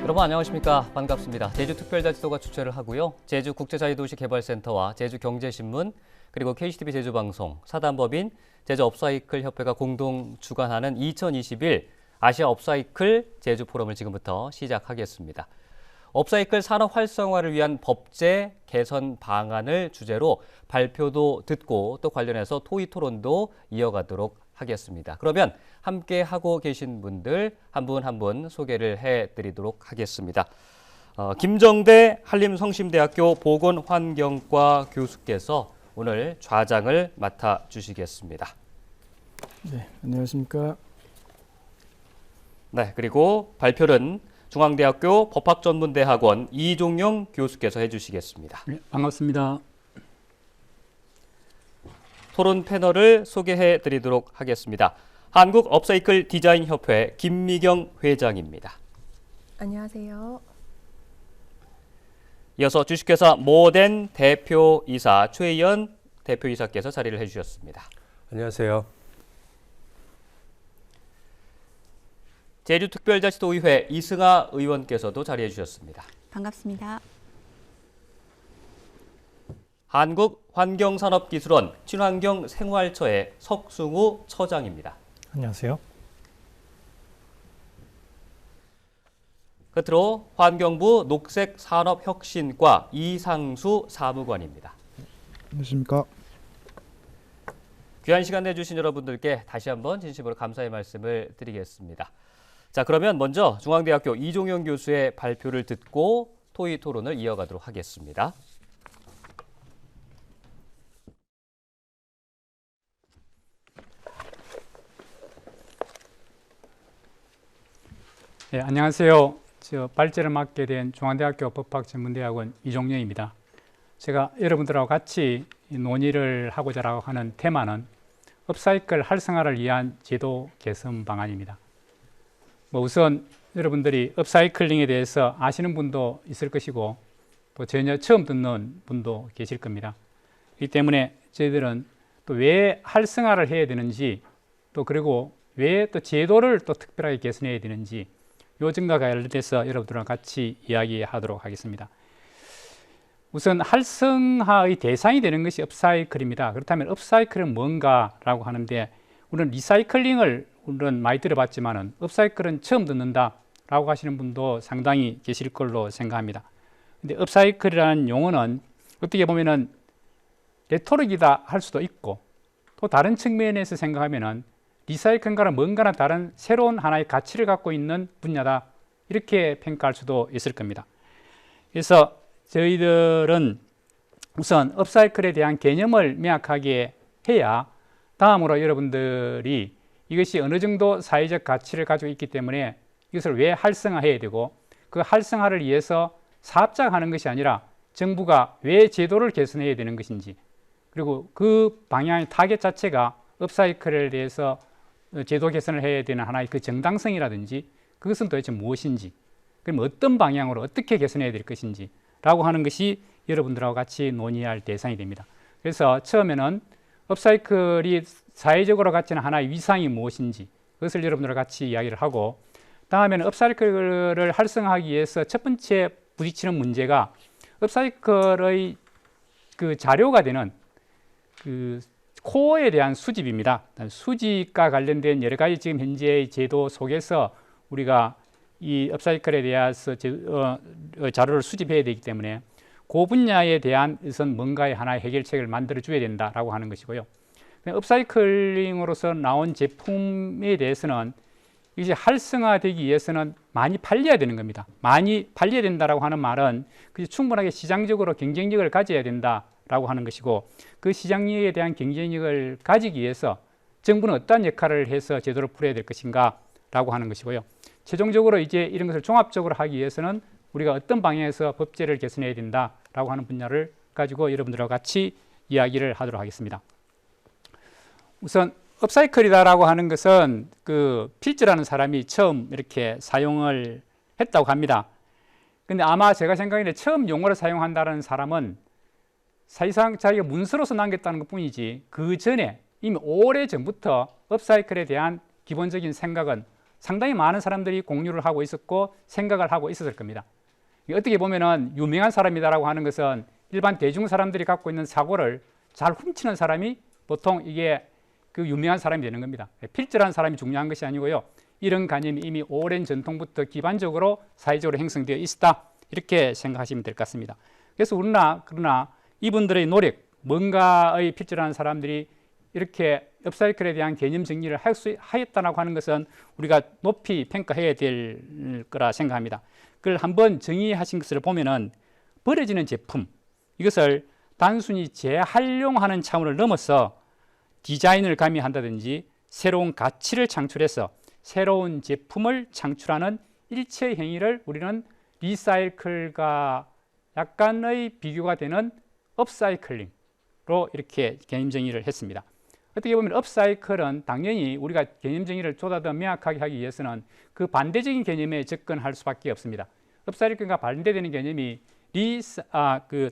여러분 안녕하십니까. 반갑습니다. 제주특별자치도가 주최를 하고요. 제주국제자유도시개발센터와 제주경제신문 그리고 KCTV 제주방송, 사단법인 제주업사이클협회가 공동 주관하는 2021 아시아 업사이클 제주포럼을 지금부터 시작하겠습니다. 업사이클 산업 활성화를 위한 법제 개선 방안을 주제로 발표도 듣고 또 관련해서 토의 토론도 이어가도록 하겠습니다. 그러면 함께 하고 계신 분들 한 분 한 분 소개를 해드리도록 하겠습니다. 김정대 한림성심대학교 보건환경과 교수께서 오늘 좌장을 맡아주시겠습니다. 네, 안녕하십니까. 네, 그리고 발표는 중앙대학교 법학전문대학원 이종용 교수께서 해주시겠습니다. 네, 반갑습니다. 토론 패널을 소개해 드리도록 하겠습니다. 한국업사이클 디자인협회 김미경 회장입니다. 안녕하세요. 이어서 주식회사 모덴 대표이사 최희연 대표이사께서 자리를 해주셨습니다. 안녕하세요. 제주특별자치도의회 이승아 의원께서도 자리해 주셨습니다. 반갑습니다. 한국환경산업기술원 친환경생활처의 석승우 처장입니다. 안녕하세요. 끝으로 환경부 녹색산업혁신과 이상수 사무관입니다. 안녕하십니까. 귀한 시간 내주신 여러분들께 다시 한번 진심으로 감사의 말씀을 드리겠습니다. 자, 그러면 먼저 중앙대학교 이종용 교수의 발표를 듣고 토의 토론을 이어가도록 하겠습니다. 네, 안녕하세요. 발제를 맡게 된 중앙대학교 법학전문대학원 이종용입니다. 제가 여러분들하고 같이 논의를 하고자 하는 테마는 업사이클 활성화를 위한 제도 개선 방안입니다. 우선 여러분들이 업사이클링에 대해서 아시는 분도 있을 것이고 또 전혀 처음 듣는 분도 계실 겁니다. 이 때문에 저희들은 또 왜 활성화를 해야 되는지 또 그리고 왜 또 제도를 또 특별하게 개선해야 되는지 요점과 관련돼서 여러분들과 같이 이야기하도록 하겠습니다. 우선 활성화의 대상이 되는 것이 업사이클입니다. 그렇다면 업사이클은 뭔가라고 하는데 우리는 리사이클링을 우리는 많이 들어봤지만은 업사이클은 처음 듣는다라고 하시는 분도 상당히 계실 걸로 생각합니다. 근데 업사이클이라는 용어는 어떻게 보면은 레토릭이다 할 수도 있고 또 다른 측면에서 생각하면은 리사이클과는 뭔가나 다른 새로운 하나의 가치를 갖고 있는 분야다 이렇게 평가할 수도 있을 겁니다. 그래서 저희들은 우선 업사이클에 대한 개념을 명확하게 해야 다음으로 여러분들이 이것이 어느 정도 사회적 가치를 가지고 있기 때문에 이것을 왜 활성화해야 되고 그 활성화를 위해서 사업자가 하는 것이 아니라 정부가 왜 제도를 개선해야 되는 것인지 그리고 그 방향의 타겟 자체가 업사이클에 대해서 제도 개선을 해야 되는 하나의 그 정당성이라든지 그것은 도대체 무엇인지 그럼 어떤 방향으로 어떻게 개선해야 될 것인지 라고 하는 것이 여러분들하고 같이 논의할 대상이 됩니다. 그래서 처음에는 업사이클이 사회적으로 가치는 하나의 위상이 무엇인지 그것을 여러분들과 같이 이야기를 하고 다음에는 업사이클을 활성화하기 위해서 첫 번째 부딪히는 문제가 업사이클의 그 자료가 되는 그 코어에 대한 수집입니다. 수집과 관련된 여러 가지 지금 현재의 제도 속에서 우리가 이 업사이클에 대해서 자료를 수집해야 되기 때문에 그 분야에 대한 우선 뭔가의 하나의 해결책을 만들어 줘야 된다라고 하는 것이고요. 업사이클링으로서 나온 제품에 대해서는 이제 활성화되기 위해서는 많이 팔려야 되는 겁니다. 많이 팔려야 된다라고 하는 말은 충분하게 시장적으로 경쟁력을 가져야 된다라고 하는 것이고 그 시장력에 대한 경쟁력을 가지기 위해서 정부는 어떠한 역할을 해서 제도를 풀어야 될 것인가 라고 하는 것이고요. 최종적으로 이제 이런 것을 종합적으로 하기 위해서는 우리가 어떤 방향에서 법제를 개선해야 된다라고 하는 분야를 가지고 여러분들과 같이 이야기를 하도록 하겠습니다. 우선 업사이클이다라고 하는 것은 그 필즈라는 사람이 처음 이렇게 사용을 했다고 합니다. 근데 아마 제가 생각하기에 처음 용어를 사용한다는 사람은 사실상 자기가 문서로서 남겼다는 것 뿐이지 그 전에 이미 오래 전부터 업사이클에 대한 기본적인 생각은 상당히 많은 사람들이 공유를 하고 있었고 생각을 하고 있었을 겁니다. 어떻게 보면은 유명한 사람이다라고 하는 것은 일반 대중 사람들이 갖고 있는 사고를 잘 훔치는 사람이 보통 이게 그 유명한 사람이 되는 겁니다. 필절한 사람이 중요한 것이 아니고요. 이런 개념이 이미 오랜 전통부터 기반적으로 사회적으로 형성되어 있다. 이렇게 생각하시면 될 것 같습니다. 그래서 그러나 이분들의 노력, 뭔가의 필절한 사람들이 이렇게 업사이클에 대한 개념 정리를 하였다고 하는 것은 우리가 높이 평가해야 될 거라 생각합니다. 그걸 한번 정의하신 것을 보면은 버려지는 제품, 이것을 단순히 재활용하는 차원을 넘어서 디자인을 가미한다든지 새로운 가치를 창출해서 새로운 제품을 창출하는 일체 행위를 우리는 리사이클과 약간의 비교가 되는 업사이클링으로 이렇게 개념 정의를 했습니다. 어떻게 보면 업사이클은 당연히 우리가 개념 정의를 조금 더 명확하게 하기 위해서는 그 반대적인 개념에 접근할 수밖에 없습니다. 업사이클과 반대되는 개념이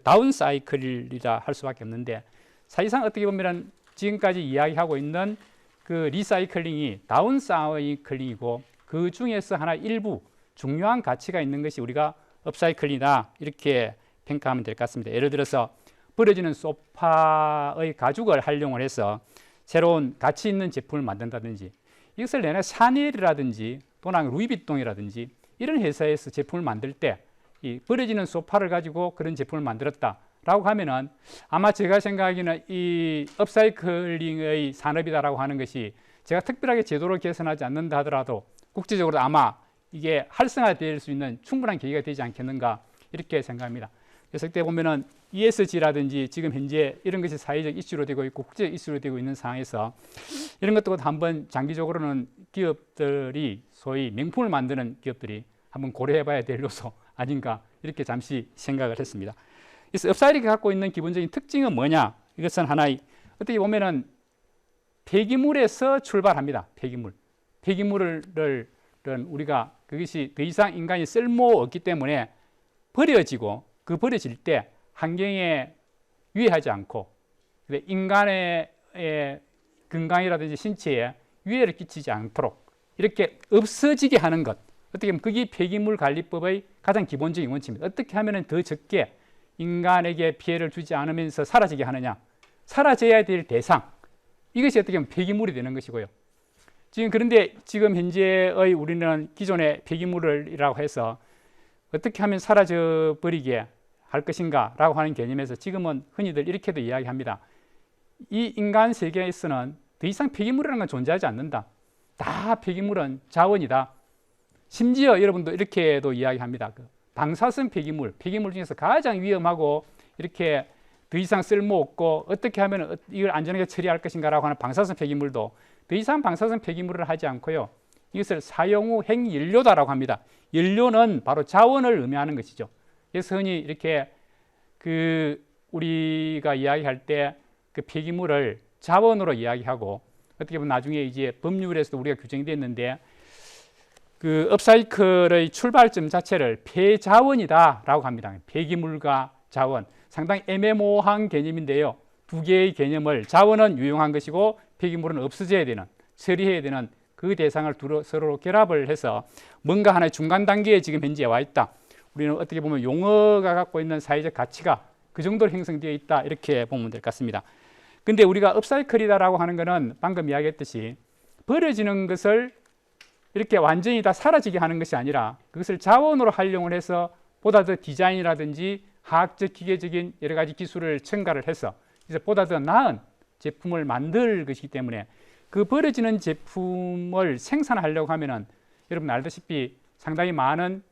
다운사이클이라 할 수밖에 없는데, 사실상 어떻게 보면 지금까지 이야기하고 있는 그 리사이클링이 다운사이클링이고, 그 중에서 하나 일부 중요한 가치가 있는 것이 우리가 업사이클이다 이렇게 평가하면 될 것 같습니다. 예를 들어서 버려지는 소파의 가죽을 활용을 해서 새로운 가치 있는 제품을 만든다든지, 이것을 내가 샤넬이라든지 또는 루이비통이라든지 이런 회사에서 제품을 만들 때 이 버려지는 소파를 가지고 그런 제품을 만들었다라고 하면은 아마 제가 생각하기에는 이 업사이클링의 산업이다라고 하는 것이 제가 특별하게 제도를 개선하지 않는다 하더라도 국제적으로 아마 이게 활성화될 수 있는 충분한 계기가 되지 않겠는가 이렇게 생각합니다. 그래서 그때 보면은 ESG라든지 지금 현재 이런 것이 사회적 이슈로 되고 있고 국제적 이슈로 되고 있는 상황에서 이런 것도 한번 장기적으로는 기업들이 소위 명품을 만드는 기업들이 한번 고려해봐야 될 요소 아닌가 이렇게 잠시 생각을 했습니다. 그래서 업사이클이 갖고 있는 기본적인 특징은 뭐냐? 이것은 하나의 어떻게 보면은 폐기물에서 출발합니다. 폐기물을 우리가 그것이 더 이상 인간이 쓸모 없기 때문에 버려지고 그 버려질 때 환경에 유해하지 않고 인간의 건강이라든지 신체에 유해를 끼치지 않도록 이렇게 없어지게 하는 것, 어떻게 보면 그게 폐기물 관리법의 가장 기본적인 원칙입니다. 어떻게 하면 더 적게 인간에게 피해를 주지 않으면서 사라지게 하느냐, 사라져야 될 대상, 이것이 어떻게 보면 폐기물이 되는 것이고요. 그런데 지금 현재의 우리는 기존의 폐기물이라고 해서 어떻게 하면 사라져 버리게 할 것인가 라고 하는 개념에서 지금은 흔히들 이렇게도 이야기합니다. 이 인간 세계에서는 더 이상 폐기물이라는 건 존재하지 않는다. 다 폐기물은 자원이다. 심지어 여러분도 이렇게도 이야기합니다. 방사성 폐기물 중에서 가장 위험하고 이렇게 더 이상 쓸모없고 어떻게 하면 이걸 안전하게 처리할 것인가 라고 하는 방사성 폐기물도 더 이상 방사성 폐기물을 하지 않고요, 이것을 사용 후 핵연료다라고 합니다. 연료는 바로 자원을 의미하는 것이죠. 그래서 흔히 이렇게 우리가 이야기할 때 그 폐기물을 자원으로 이야기하고, 어떻게 보면 나중에 이제 법률에서도 우리가 규정이 됐는데 그 업사이클의 출발점 자체를 폐자원이다라고 합니다. 폐기물과 자원, 상당히 애매모호한 개념인데요. 두 개의 개념을, 자원은 유용한 것이고 폐기물은 없어져야 되는, 처리해야 되는 그 대상을 서로 결합을 해서 뭔가 하나의 중간 단계에 지금 현재 와 있다. 우리는 어떻게 보면 용어가 갖고 있는 사회적 가치가 그 정도로 형성되어 있다 이렇게 보면 될 것 같습니다. 근데 우리가 업사이클이다라고 하는 것은 방금 이야기했듯이 버려지는 것을 이렇게 완전히 다 사라지게 하는 것이 아니라 그것을 자원으로 활용을 해서 보다 더 디자인이라든지 화학적, 기계적인 여러 가지 기술을 첨가를 해서 이제 보다 더 나은 제품을 만들 것이기 때문에 그 버려지는 제품을 생산하려고 하면은 여러분 알다시피 상당히 많은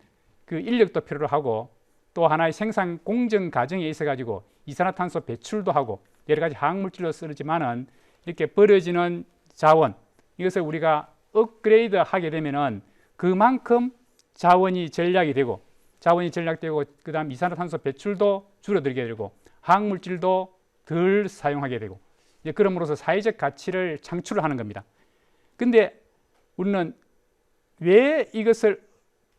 그 인력도 필요로 하고, 또 하나의 생산 공정 과정에 있어 가지고 이산화탄소 배출도 하고 여러 가지 화학물질로 쓰지만은 이렇게 버려지는 자원, 이것을 우리가 업그레이드 하게 되면은 그만큼 자원이 절약되고 그 다음 이산화탄소 배출도 줄어들게 되고 화학물질도 덜 사용하게 되고, 이제 그럼으로써 사회적 가치를 창출하는 겁니다. 근데 우리는 왜 이것을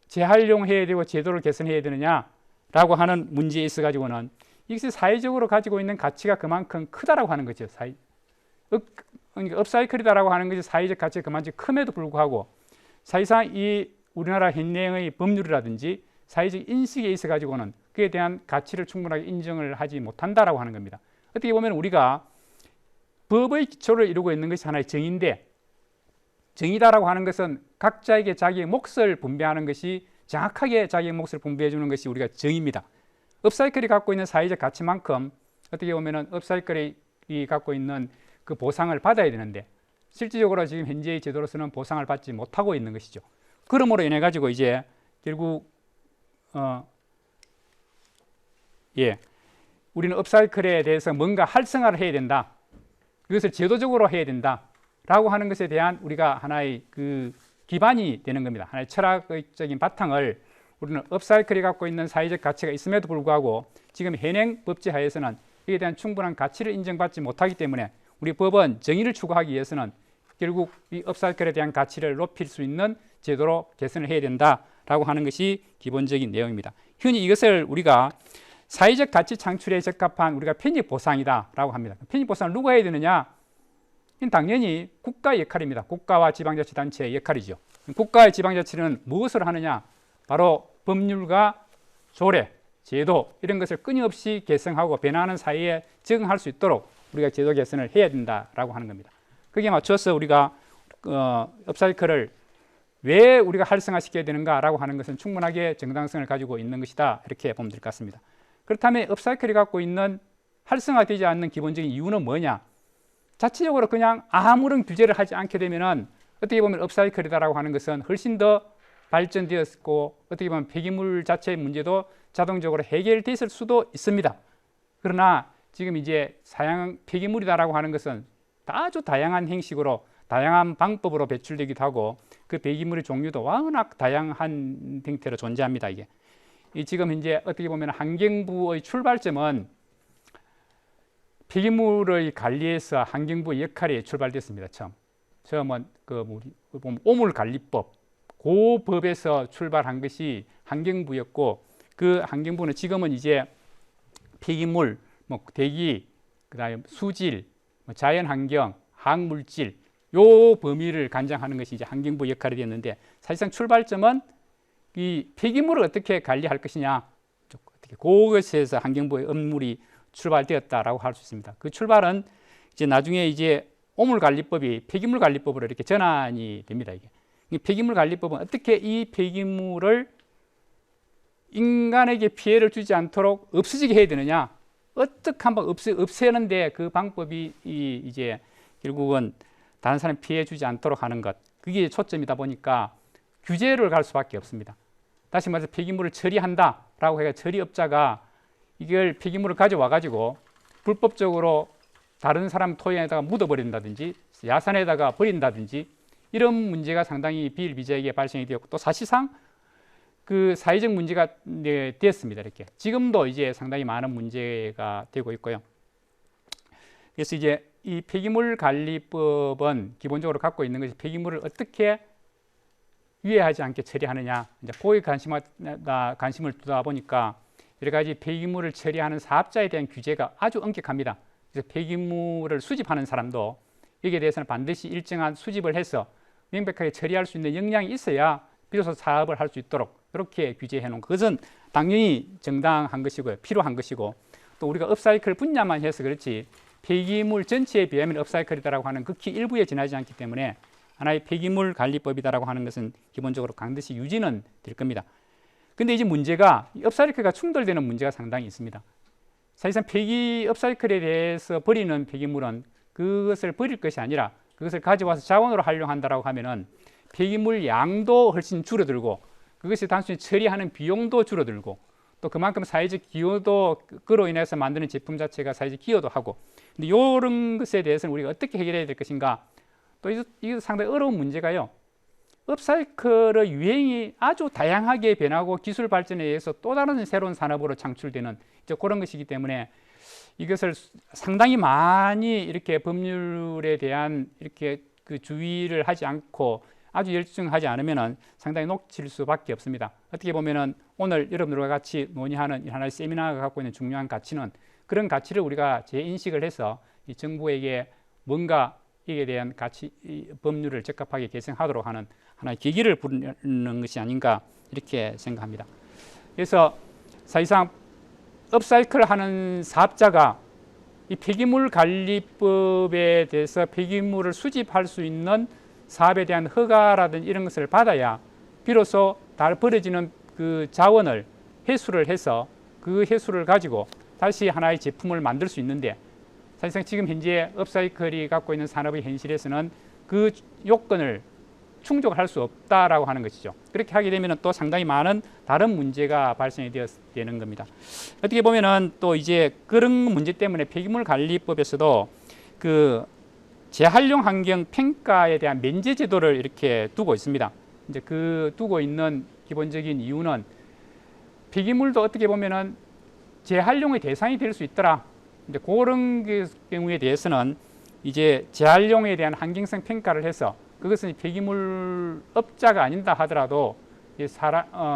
재활용해야 되고 제도를 개선해야 되느냐라고 하는 문제에 있어 가지고는 이것이 사회적으로 가지고 있는 가치가 그만큼 크다라고 하는 거죠. 그러니까 업사이클이다라고 하는 것이 사회적 가치가 그만큼 큼에도 불구하고 사실상 이 우리나라 현행의 법률이라든지 사회적 인식에 있어 가지고는 그에 대한 가치를 충분하게 인정을 하지 못한다라고 하는 겁니다. 어떻게 보면 우리가 법의 기초를 이루고 있는 것이 하나의 정의인데, 정의다라고 하는 것은 각자에게 자기의 몫을 분배하는 것이, 정확하게 자기의 몫을 분배해 주는 것이 우리가 정의입니다. 업사이클이 갖고 있는 사회적 가치만큼 어떻게 보면 업사이클이 갖고 있는 그 보상을 받아야 되는데, 실질적으로 지금 현재의 제도로서는 보상을 받지 못하고 있는 것이죠. 그러므로 인해 가지고 이제 결국 우리는 업사이클에 대해서 뭔가 활성화를 해야 된다, 그것을 제도적으로 해야 된다라고 하는 것에 대한 우리가 하나의 그 기반이 되는 겁니다. 하나의 철학적인 바탕을 우리는 업사이클이 갖고 있는 사회적 가치가 있음에도 불구하고 지금 현행 법제 하에서는 이에 대한 충분한 가치를 인정받지 못하기 때문에 우리 법은 정의를 추구하기 위해서는 결국 이 업사이클에 대한 가치를 높일 수 있는 제도로 개선을 해야 된다라고 하는 것이 기본적인 내용입니다. 흔히 이것을 우리가 사회적 가치 창출에 적합한 우리가 편입 보상이다라고 합니다. 편입 보상을 누가 해야 되느냐? 당연히 국가의 역할입니다. 국가와 지방자치단체의 역할이죠. 국가의 지방자치는 무엇을 하느냐? 바로 법률과 조례, 제도 이런 것을 끊임없이 개성하고 변화하는 사회에 적응할 수 있도록 우리가 제도 개선을 해야 된다라고 하는 겁니다. 거기에 맞춰서 우리가 업사이클을 왜 우리가 활성화시켜야 되는가라고 하는 것은 충분하게 정당성을 가지고 있는 것이다, 이렇게 보면 될 것 같습니다. 그렇다면 업사이클이 갖고 있는 활성화되지 않는 기본적인 이유는 뭐냐? 자체적으로 그냥 아무런 규제를 하지 않게 되면은 어떻게 보면 업사이클이다라고 하는 것은 훨씬 더 발전되었고 어떻게 보면 폐기물 자체의 문제도 자동적으로 해결됐을 수도 있습니다. 그러나 지금 이제 사양 폐기물이다라고 하는 것은 아주 다양한 형식으로 다양한 방법으로 배출되기도 하고 그 폐기물의 종류도 워낙 다양한 형태로 존재합니다. 이게 지금 현재 어떻게 보면 환경부의 출발점은 폐기물의 관리에서 환경부의 역할이 출발됐습니다. 처음은 오물관리법, 그 법에서 출발한 것이 환경부였고, 그 환경부는 지금은 이제 폐기물, 대기, 그다음에 수질, 자연환경, 화학물질 요 범위를 관장하는 것이 이제 환경부 역할이 되었는데, 사실상 출발점은 이 폐기물을 어떻게 관리할 것이냐, 어떻게 그것에서 환경부의 업무이 출발되었다라고 할 수 있습니다. 그 출발은 이제 나중에 이제 오물관리법이 폐기물관리법으로 이렇게 전환이 됩니다. 이게 이 폐기물관리법은 어떻게 이 폐기물을 인간에게 피해를 주지 않도록 없어지게 해야 되느냐, 어떻게 한번 없애는데 그 방법이 이제 결국은 다른 사람 피해 주지 않도록 하는 것, 그게 초점이다 보니까 규제를 갈 수밖에 없습니다. 다시 말해서 폐기물을 처리한다라고 해서 처리업자가 이걸 폐기물을 가져와 가지고 불법적으로 다른 사람 토양에다가 묻어버린다든지 야산에다가 버린다든지 이런 문제가 상당히 비일비재하게 발생이 되었고, 또 사실상 그 사회적 문제가 됐습니다. 이렇게 지금도 이제 상당히 많은 문제가 되고 있고요. 그래서 이제 이 폐기물 관리법은 기본적으로 갖고 있는 것이 폐기물을 어떻게 유해하지 않게 처리하느냐, 이제 거기에 관심을 두다 보니까 여러 가지 폐기물을 처리하는 사업자에 대한 규제가 아주 엄격합니다. 그래서 폐기물을 수집하는 사람도 여기에 대해서는 반드시 일정한 수집을 해서 명백하게 처리할 수 있는 역량이 있어야 비로소 사업을 할 수 있도록 그렇게 규제해 놓은 것은 당연히 정당한 것이고요, 필요한 것이고, 또 우리가 업사이클 분야만 해서 그렇지 폐기물 전체에 비하면 업사이클이다라고 하는 극히 일부에 지나지 않기 때문에 하나의 폐기물 관리법이다라고 하는 것은 기본적으로 반드시 유지는 될 겁니다. 근데 이제 문제가 업사이클과 충돌되는 문제가 상당히 있습니다. 사실상 업사이클에 대해서 버리는 폐기물은 그것을 버릴 것이 아니라 그것을 가져와서 자원으로 활용한다라고 하면은 폐기물 양도 훨씬 줄어들고 그것이 단순히 처리하는 비용도 줄어들고 또 그만큼 사회적 기여도 그로 인해서 만드는 제품 자체가 사회적 기여도 하고, 근데 이런 것에 대해서는 우리가 어떻게 해결해야 될 것인가, 또 이게 상당히 어려운 문제가요, 업사이클의 유행이 아주 다양하게 변하고 기술 발전에 의해서 또 다른 새로운 산업으로 창출되는 이제 그런 것이기 때문에 이것을 상당히 많이 이렇게 법률에 대한 이렇게 그 주의를 하지 않고 아주 열중하지 않으면은 상당히 놓칠 수밖에 없습니다. 어떻게 보면은 오늘 여러분들과 같이 논의하는 하나의 세미나가 갖고 있는 중요한 가치는 그런 가치를 우리가 재인식을 해서 이 정부에게 뭔가 이에 대한 가치 법률을 적합하게 개정하도록 하는 하나의 계기를 부르는 것이 아닌가 이렇게 생각합니다. 그래서 사실상 업사이클하는 사업자가 이 폐기물 관리법에 대해서 폐기물을 수집할 수 있는 사업에 대한 허가라든지 이런 것을 받아야 비로소 다 버려지는 그 자원을 회수를 해서 그 회수를 가지고 다시 하나의 제품을 만들 수 있는데, 사실상 지금 현재 업사이클이 갖고 있는 산업의 현실에서는 그 요건을 충족할 수 없다라고 하는 것이죠. 그렇게 하게 되면 또 상당히 많은 다른 문제가 발생이 되는 겁니다. 어떻게 보면은 또 이제 그런 문제 때문에 폐기물 관리법에서도 그 재활용 환경 평가에 대한 면제 제도를 이렇게 두고 있습니다. 이제 그 두고 있는 기본적인 이유는 폐기물도 어떻게 보면은 재활용의 대상이 될 수 있더라. 이제 그런 경우에 대해서는 이제 재활용에 대한 환경성 평가를 해서 그것은 폐기물 업자가 아닌다 하더라도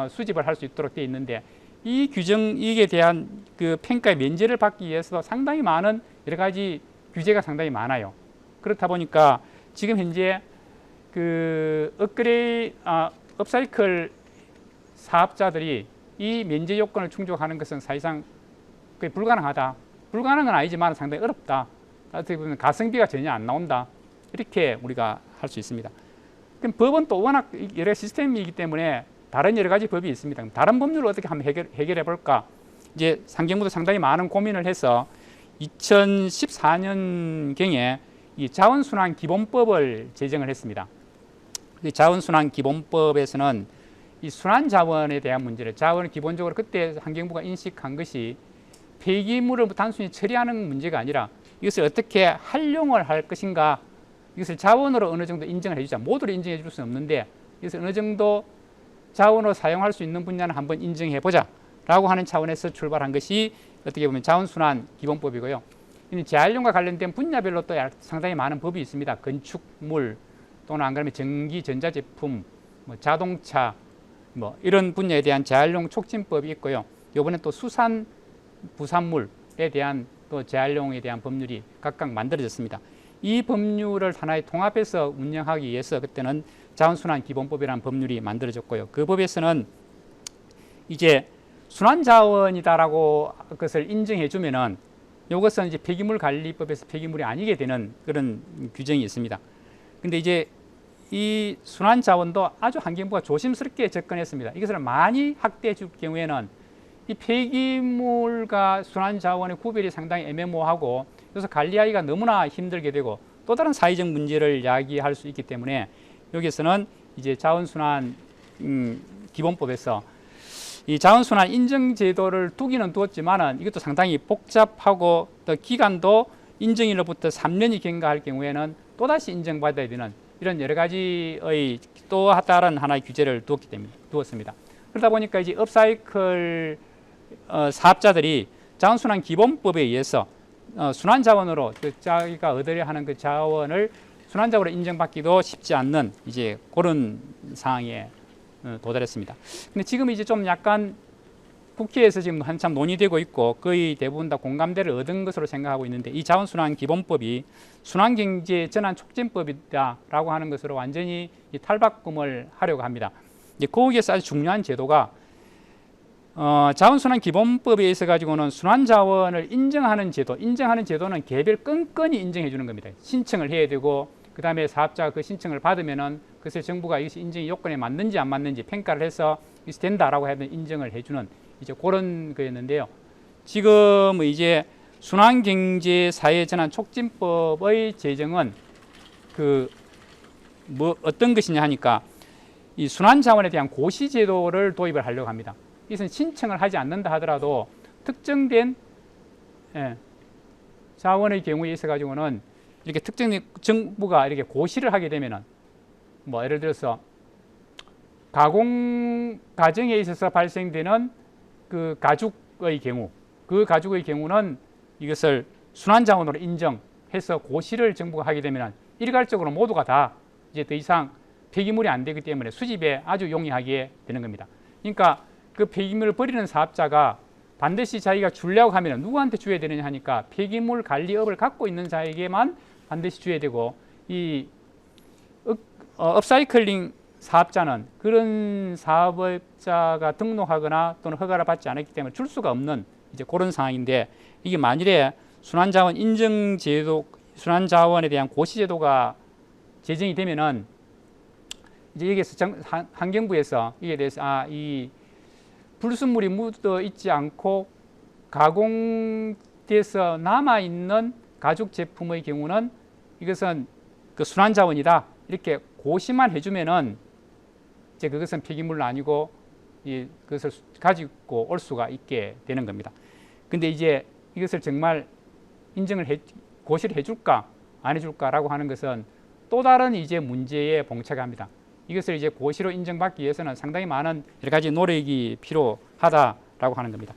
수집을 할 수 있도록 되어 있는데, 이 규정에 대한 그 평가의 면제를 받기 위해서도 상당히 많은 여러 가지 규제가 상당히 많아요. 그렇다 보니까 지금 현재 그 업사이클 사업자들이 이 면제 요건을 충족하는 것은 사실상 거의 불가능하다. 불가능은 아니지만 상당히 어렵다. 어떻게 보면 가성비가 전혀 안 나온다. 이렇게 우리가 할 수 있습니다. 그럼 법은 또 워낙 여러 시스템이기 때문에 다른 여러 가지 법이 있습니다. 다른 법률을 어떻게 한번 해결해 볼까? 이제 상경부도 상당히 많은 고민을 해서 2014년경에 이 자원순환 기본법을 제정을 했습니다. 이 자원순환 기본법에서는 이 순환 자원에 대한 문제를, 자원을 기본적으로 그때 환경부가 인식한 것이 폐기물을 단순히 처리하는 문제가 아니라 이것을 어떻게 활용을 할 것인가, 이것을 자원으로 어느 정도 인정을 해주자. 모두를 인정해 줄 수는 없는데 이것을 어느 정도 자원으로 사용할 수 있는 분야는 한번 인정해 보자 라고 하는 차원에서 출발한 것이 어떻게 보면 자원순환 기본법이고요. 재활용과 관련된 분야별로 또 상당히 많은 법이 있습니다. 건축물 또는 안 그러면 전기 전자제품, 뭐 자동차, 뭐 이런 분야에 대한 재활용 촉진법이 있고요. 이번에 또 수산 부산물에 대한 또 재활용에 대한 법률이 각각 만들어졌습니다. 이 법률을 하나의 통합해서 운영하기 위해서 그때는 자원순환 기본법이라는 법률이 만들어졌고요. 그 법에서는 이제 순환자원이다라고 그것을 인정해 주면은 이것은 이제 폐기물 관리법에서 폐기물이 아니게 되는 그런 규정이 있습니다. 근데 이제 이 순환자원도 아주 환경부가 조심스럽게 접근했습니다. 이것을 많이 확대해 줄 경우에는 이 폐기물과 순환자원의 구별이 상당히 애매모호하고, 그래서 관리하기가 너무나 힘들게 되고 또 다른 사회적 문제를 야기할 수 있기 때문에 여기서는 이제 자원순환 기본법에서 이 자원순환 인정제도를 두기는 두었지만은 이것도 상당히 복잡하고 또 기간도 인정일로부터 3년이 경과할 경우에는 또다시 인정받아야 되는 이런 여러 가지의 또 다른 하나의 규제를 두었습니다. 그러다 보니까 이제 업사이클 사업자들이 자원순환 기본법에 의해서 순환자원으로 자기가 얻으려 하는 그 자원을 순환자원으로 인정받기도 쉽지 않는 이제 그런 상황에 도달했습니다. 근데 지금 이제 좀 약간 국회에서 지금 한참 논의되고 있고 거의 대부분 다 공감대를 얻은 것으로 생각하고 있는데, 이 자원순환 기본법이 순환경제 전환 촉진법이다라고 하는 것으로 완전히 탈바꿈을 하려고 합니다. 이제 거기에서 아주 중요한 제도가 자원순환 기본법에 있어 가지고는 순환자원을 인정하는 제도는 개별 건건히 인정해 주는 겁니다. 신청을 해야 되고 그 다음에 사업자가 그 신청을 받으면은 그것을 정부가 이것이 인정의 요건에 맞는지 안 맞는지 평가를 해서 이것이 된다라고 하면 인정을 해주는 이제 그런 거였는데요. 지금 이제 순환경제 사회전환 촉진법의 제정은 어떤 것이냐 하니까 이 순환자원에 대한 고시제도를 도입을 하려고 합니다. 이것은 신청을 하지 않는다 하더라도 특정된 자원의 경우에 있어 가지고는 이렇게 특정된 정부가 이렇게 고시를 하게 되면은 뭐 예를 들어서 가공 과정에 있어서 발생되는 그 가죽의 경우는 이것을 순환자원으로 인정해서 고시를 정부가 하게 되면은 일괄적으로 모두가 다 이제 더 이상 폐기물이 안 되기 때문에 수집에 아주 용이하게 되는 겁니다. 그러니까 그 폐기물을 버리는 사업자가 반드시 자기가 주려고 하면 누구한테 줘야 되느냐 하니까 폐기물 관리업을 갖고 있는 자에게만 반드시 줘야 되고, 이 업사이클링 사업자는 그런 사업자가 등록하거나 또는 허가를 받지 않았기 때문에 줄 수가 없는 이제 그런 상황인데, 이게 만일에 순환자원 인증제도, 순환자원에 대한 고시제도가 제정이 되면은 이제 여기에서 환경부에서 이에 대해서 이 불순물이 묻어 있지 않고 가공돼서 남아 있는 가죽 제품의 경우는 이것은 그 순환자원이다, 이렇게 고시만 해주면은 이제 그것은 폐기물은 아니고 그것을 가지고 올 수가 있게 되는 겁니다. 근데 이제 이것을 정말 고시를 해줄까 안 해줄까라고 하는 것은 또 다른 이제 문제에 봉착합니다. 이것을 이제 고시로 인정받기 위해서는 상당히 많은 여러 가지 노력이 필요하다라고 하는 겁니다.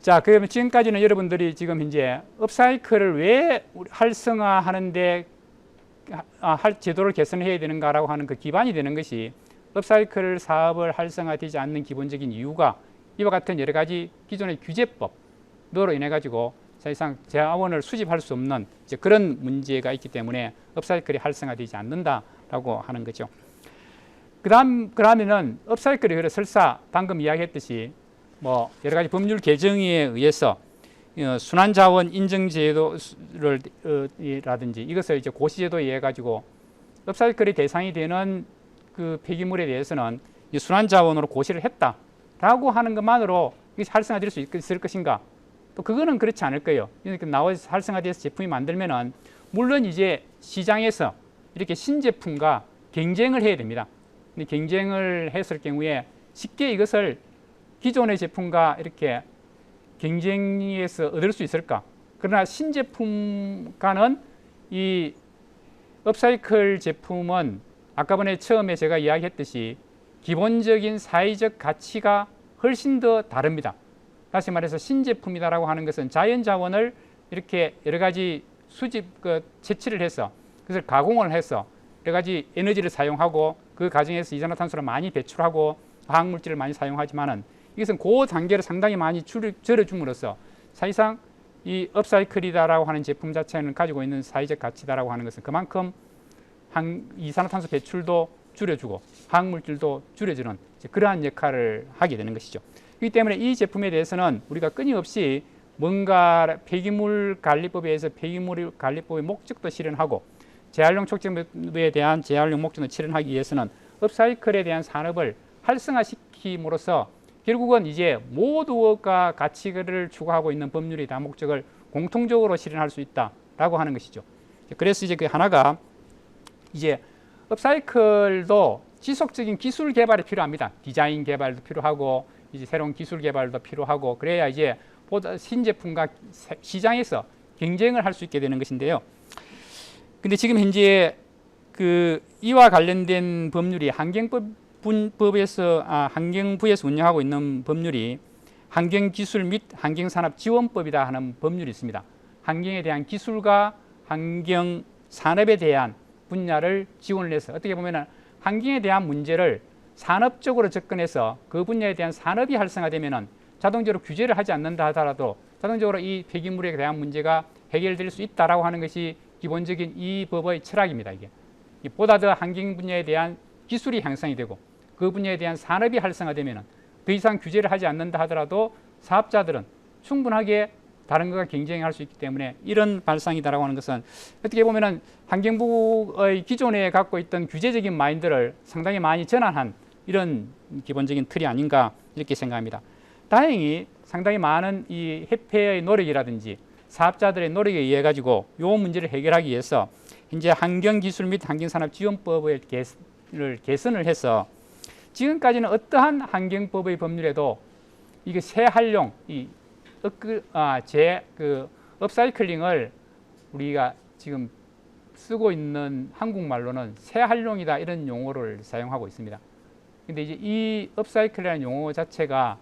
자, 그러면 지금까지는 여러분들이 지금 이제 업사이클을 왜 활성화하는데 할 제도를 개선해야 되는가라고 하는 그 기반이 되는 것이, 업사이클 사업을 활성화되지 않는 기본적인 이유가 이와 같은 여러 가지 기존의 규제법으로 인해 가지고 사실상 자원을 수집할 수 없는 이제 그런 문제가 있기 때문에 업사이클이 활성화되지 않는다라고 하는 거죠. 그러면은 업사이클이 설사 방금 이야기했듯이 뭐 여러 가지 법률 개정에 의해서 순환자원 인증제도를 라든지 이것을 이제 고시제도에 의해 가지고 업사이클이 대상이 되는 그 폐기물에 대해서는 순환자원으로 고시를 했다라고 하는 것만으로 이것이 활성화될 수 있을 것인가? 또 그거는 그렇지 않을 거예요. 그러니까 나와서 활성화돼서 제품이 만들면은 물론 이제 시장에서 이렇게 신제품과 경쟁을 해야 됩니다. 근데 경쟁을 했을 경우에 쉽게 이것을 기존의 제품과 이렇게 경쟁에서 얻을 수 있을까? 그러나 신제품과는 이 업사이클 제품은 아까 전에 처음에 제가 이야기했듯이 기본적인 사회적 가치가 훨씬 더 다릅니다. 다시 말해서 신제품이다라고 하는 것은 자연자원을 이렇게 여러 가지 채취를 해서 그것을 가공을 해서 여러 가지 에너지를 사용하고 그 과정에서 이산화탄소를 많이 배출하고 화학물질을 많이 사용하지만은 이것은 그 단계를 상당히 많이 줄여줌으로써 사실상 이 업사이클이다라고 하는 제품 자체는 가지고 있는 사회적 가치다라고 하는 것은 그만큼 이산화탄소 배출도 줄여주고 화학물질도 줄여주는 그러한 역할을 하게 되는 것이죠. 그렇기 때문에 이 제품에 대해서는 우리가 끊임없이 뭔가 폐기물 관리법에 의해서 폐기물 관리법의 목적도 실현하고 재활용 촉진법에 대한 재활용 목적도 실현하기 위해서는 업사이클에 대한 산업을 활성화시킴으로써 결국은 이제 모두가 가치를 추구하고 있는 법률의 다목적을 공통적으로 실현할 수 있다라고 하는 것이죠. 그래서 이제 그 하나가 이제 업사이클도 지속적인 기술 개발이 필요합니다. 디자인 개발도 필요하고 이제 새로운 기술 개발도 필요하고 그래야 이제 보다 신제품과 시장에서 경쟁을 할 수 있게 되는 것인데요. 근데 지금 현재 그 이와 관련된 법률이 환경부에서 운영하고 있는 법률이 환경기술 및 환경산업지원법이다 하는 법률이 있습니다. 환경에 대한 기술과 환경산업에 대한 분야를 지원을 해서 어떻게 보면 환경에 대한 문제를 산업적으로 접근해서 그 분야에 대한 산업이 활성화되면 자동적으로 규제를 하지 않는다 하더라도 자동적으로 이 폐기물에 대한 문제가 해결될 수 있다라고 하는 것이 기본적인 이 법의 철학입니다. 이게 보다 더 환경 분야에 대한 기술이 향상이 되고 그 분야에 대한 산업이 활성화되면 더 이상 규제를 하지 않는다 하더라도 사업자들은 충분하게 다른 것과 경쟁할 수 있기 때문에 이런 발상이다라고 하는 것은 어떻게 보면은 환경부의 기존에 갖고 있던 규제적인 마인드를 상당히 많이 전환한 이런 기본적인 틀이 아닌가 이렇게 생각합니다. 다행히 상당히 많은 이 협회의 노력이라든지 사업자들의 노력에 의해 가지고 이 문제를 해결하기 위해서 이제 환경기술 및 환경산업지원법을 개선을 해서 지금까지는 어떠한 환경법의 법률에도 이게 재활용, 업사이클링을 우리가 지금 쓰고 있는 한국말로는 재활용이다 이런 용어를 사용하고 있습니다. 근데 이제 이 업사이클이라는 용어 자체가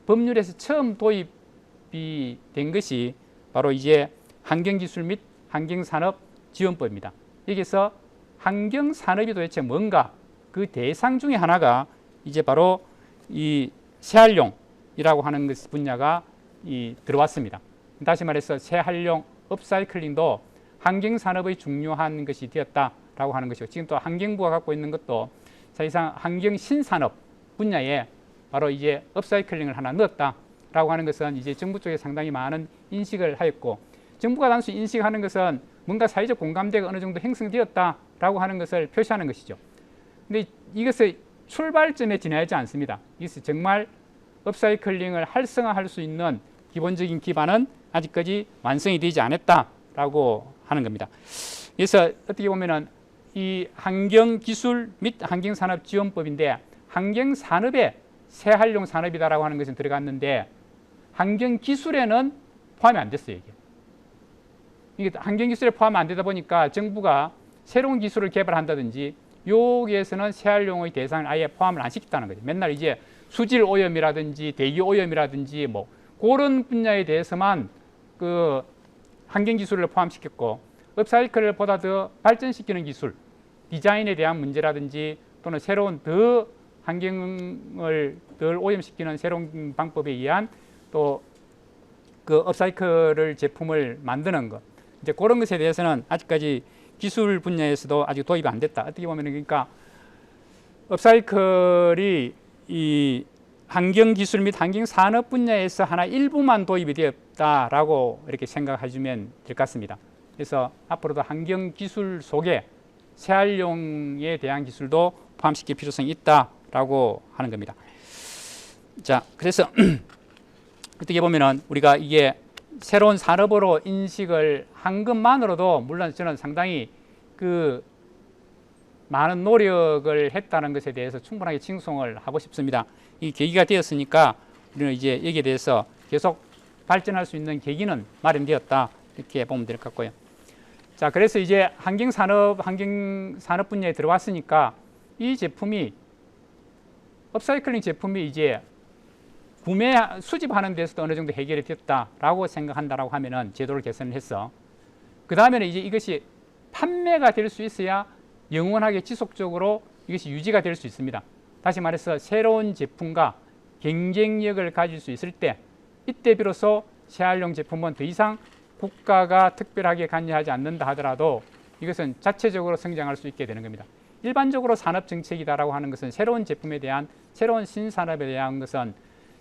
법률에서 처음 도입이 된 것이 바로 이제 환경기술 및 환경산업지원법입니다. 여기서 환경산업이 도대체 뭔가 그 대상 중에 하나가 이제 바로 이 재활용이라고 하는 분야가 들어왔습니다. 다시 말해서 재활용, 업사이클링도 환경산업의 중요한 것이 되었다라고 하는 것이고 지금 또 환경부가 갖고 있는 것도 사실상 환경 신산업 분야에 바로 이제 업사이클링을 하나 넣었다라고 하는 것은 이제 정부 쪽에 상당히 많은 인식을 하였고, 정부가 단순히 인식하는 것은 뭔가 사회적 공감대가 어느 정도 형성되었다라고 하는 것을 표시하는 것이죠. 근데 이것의 출발점에 지나지 않습니다. 이것이 정말 업사이클링을 활성화할 수 있는 기본적인 기반은 아직까지 완성이 되지 않았다라고 하는 겁니다. 그래서 어떻게 보면은 이 환경기술 및 환경산업지원법인데 환경산업에 재활용 산업이다라고 하는 것은 들어갔는데 환경기술에는 포함이 안 됐어요. 이게 환경기술에 포함 안 되다 보니까 정부가 새로운 기술을 개발한다든지 여기에서는 재활용의 대상을 아예 포함을 안 시켰다는 거죠. 맨날 이제 수질 오염이라든지 대기 오염이라든지 뭐 그런 분야에 대해서만 그 환경 기술을 포함시켰고, 업사이클을 보다 더 발전시키는 기술, 디자인에 대한 문제라든지 또는 새로운 더 환경을 덜 오염시키는 새로운 방법에 의한 또 그 업사이클을 제품을 만드는 것, 이제 그런 것에 대해서는 아직까지 기술 분야에서도 아직 도입이 안 됐다. 어떻게 보면 그러니까 업사이클이 이 환경기술 및 환경산업 분야에서 하나 일부만 도입이 되었다라고 이렇게 생각해주면 될 것 같습니다. 그래서 앞으로도 환경기술 속에 재활용에 대한 기술도 포함시킬 필요성이 있다라고 하는 겁니다. 자, 그래서 어떻게 보면은 우리가 이게 새로운 산업으로 인식을 한 것만으로도 물론 저는 상당히 그 많은 노력을 했다는 것에 대해서 충분하게 칭송을 하고 싶습니다. 이 계기가 되었으니까 우리는 이제 여기에 대해서 계속 발전할 수 있는 계기는 마련되었다, 이렇게 보면 될 것 같고요. 자, 그래서 이제 환경산업 분야에 들어왔으니까 이 제품이 업사이클링 제품이 이제 수집하는 데서도 어느 정도 해결이 됐다라고 생각한다라고 하면은 제도를 개선을 해서 그 다음에는 이제 이것이 판매가 될 수 있어야 영원하게 지속적으로 이것이 유지가 될 수 있습니다. 다시 말해서 새로운 제품과 경쟁력을 가질 수 있을 때, 이때 비로소 재활용 제품은 더 이상 국가가 특별하게 관여하지 않는다 하더라도 이것은 자체적으로 성장할 수 있게 되는 겁니다. 일반적으로 산업정책이다라고 하는 것은 새로운 제품에 대한, 새로운 신산업에 대한 것은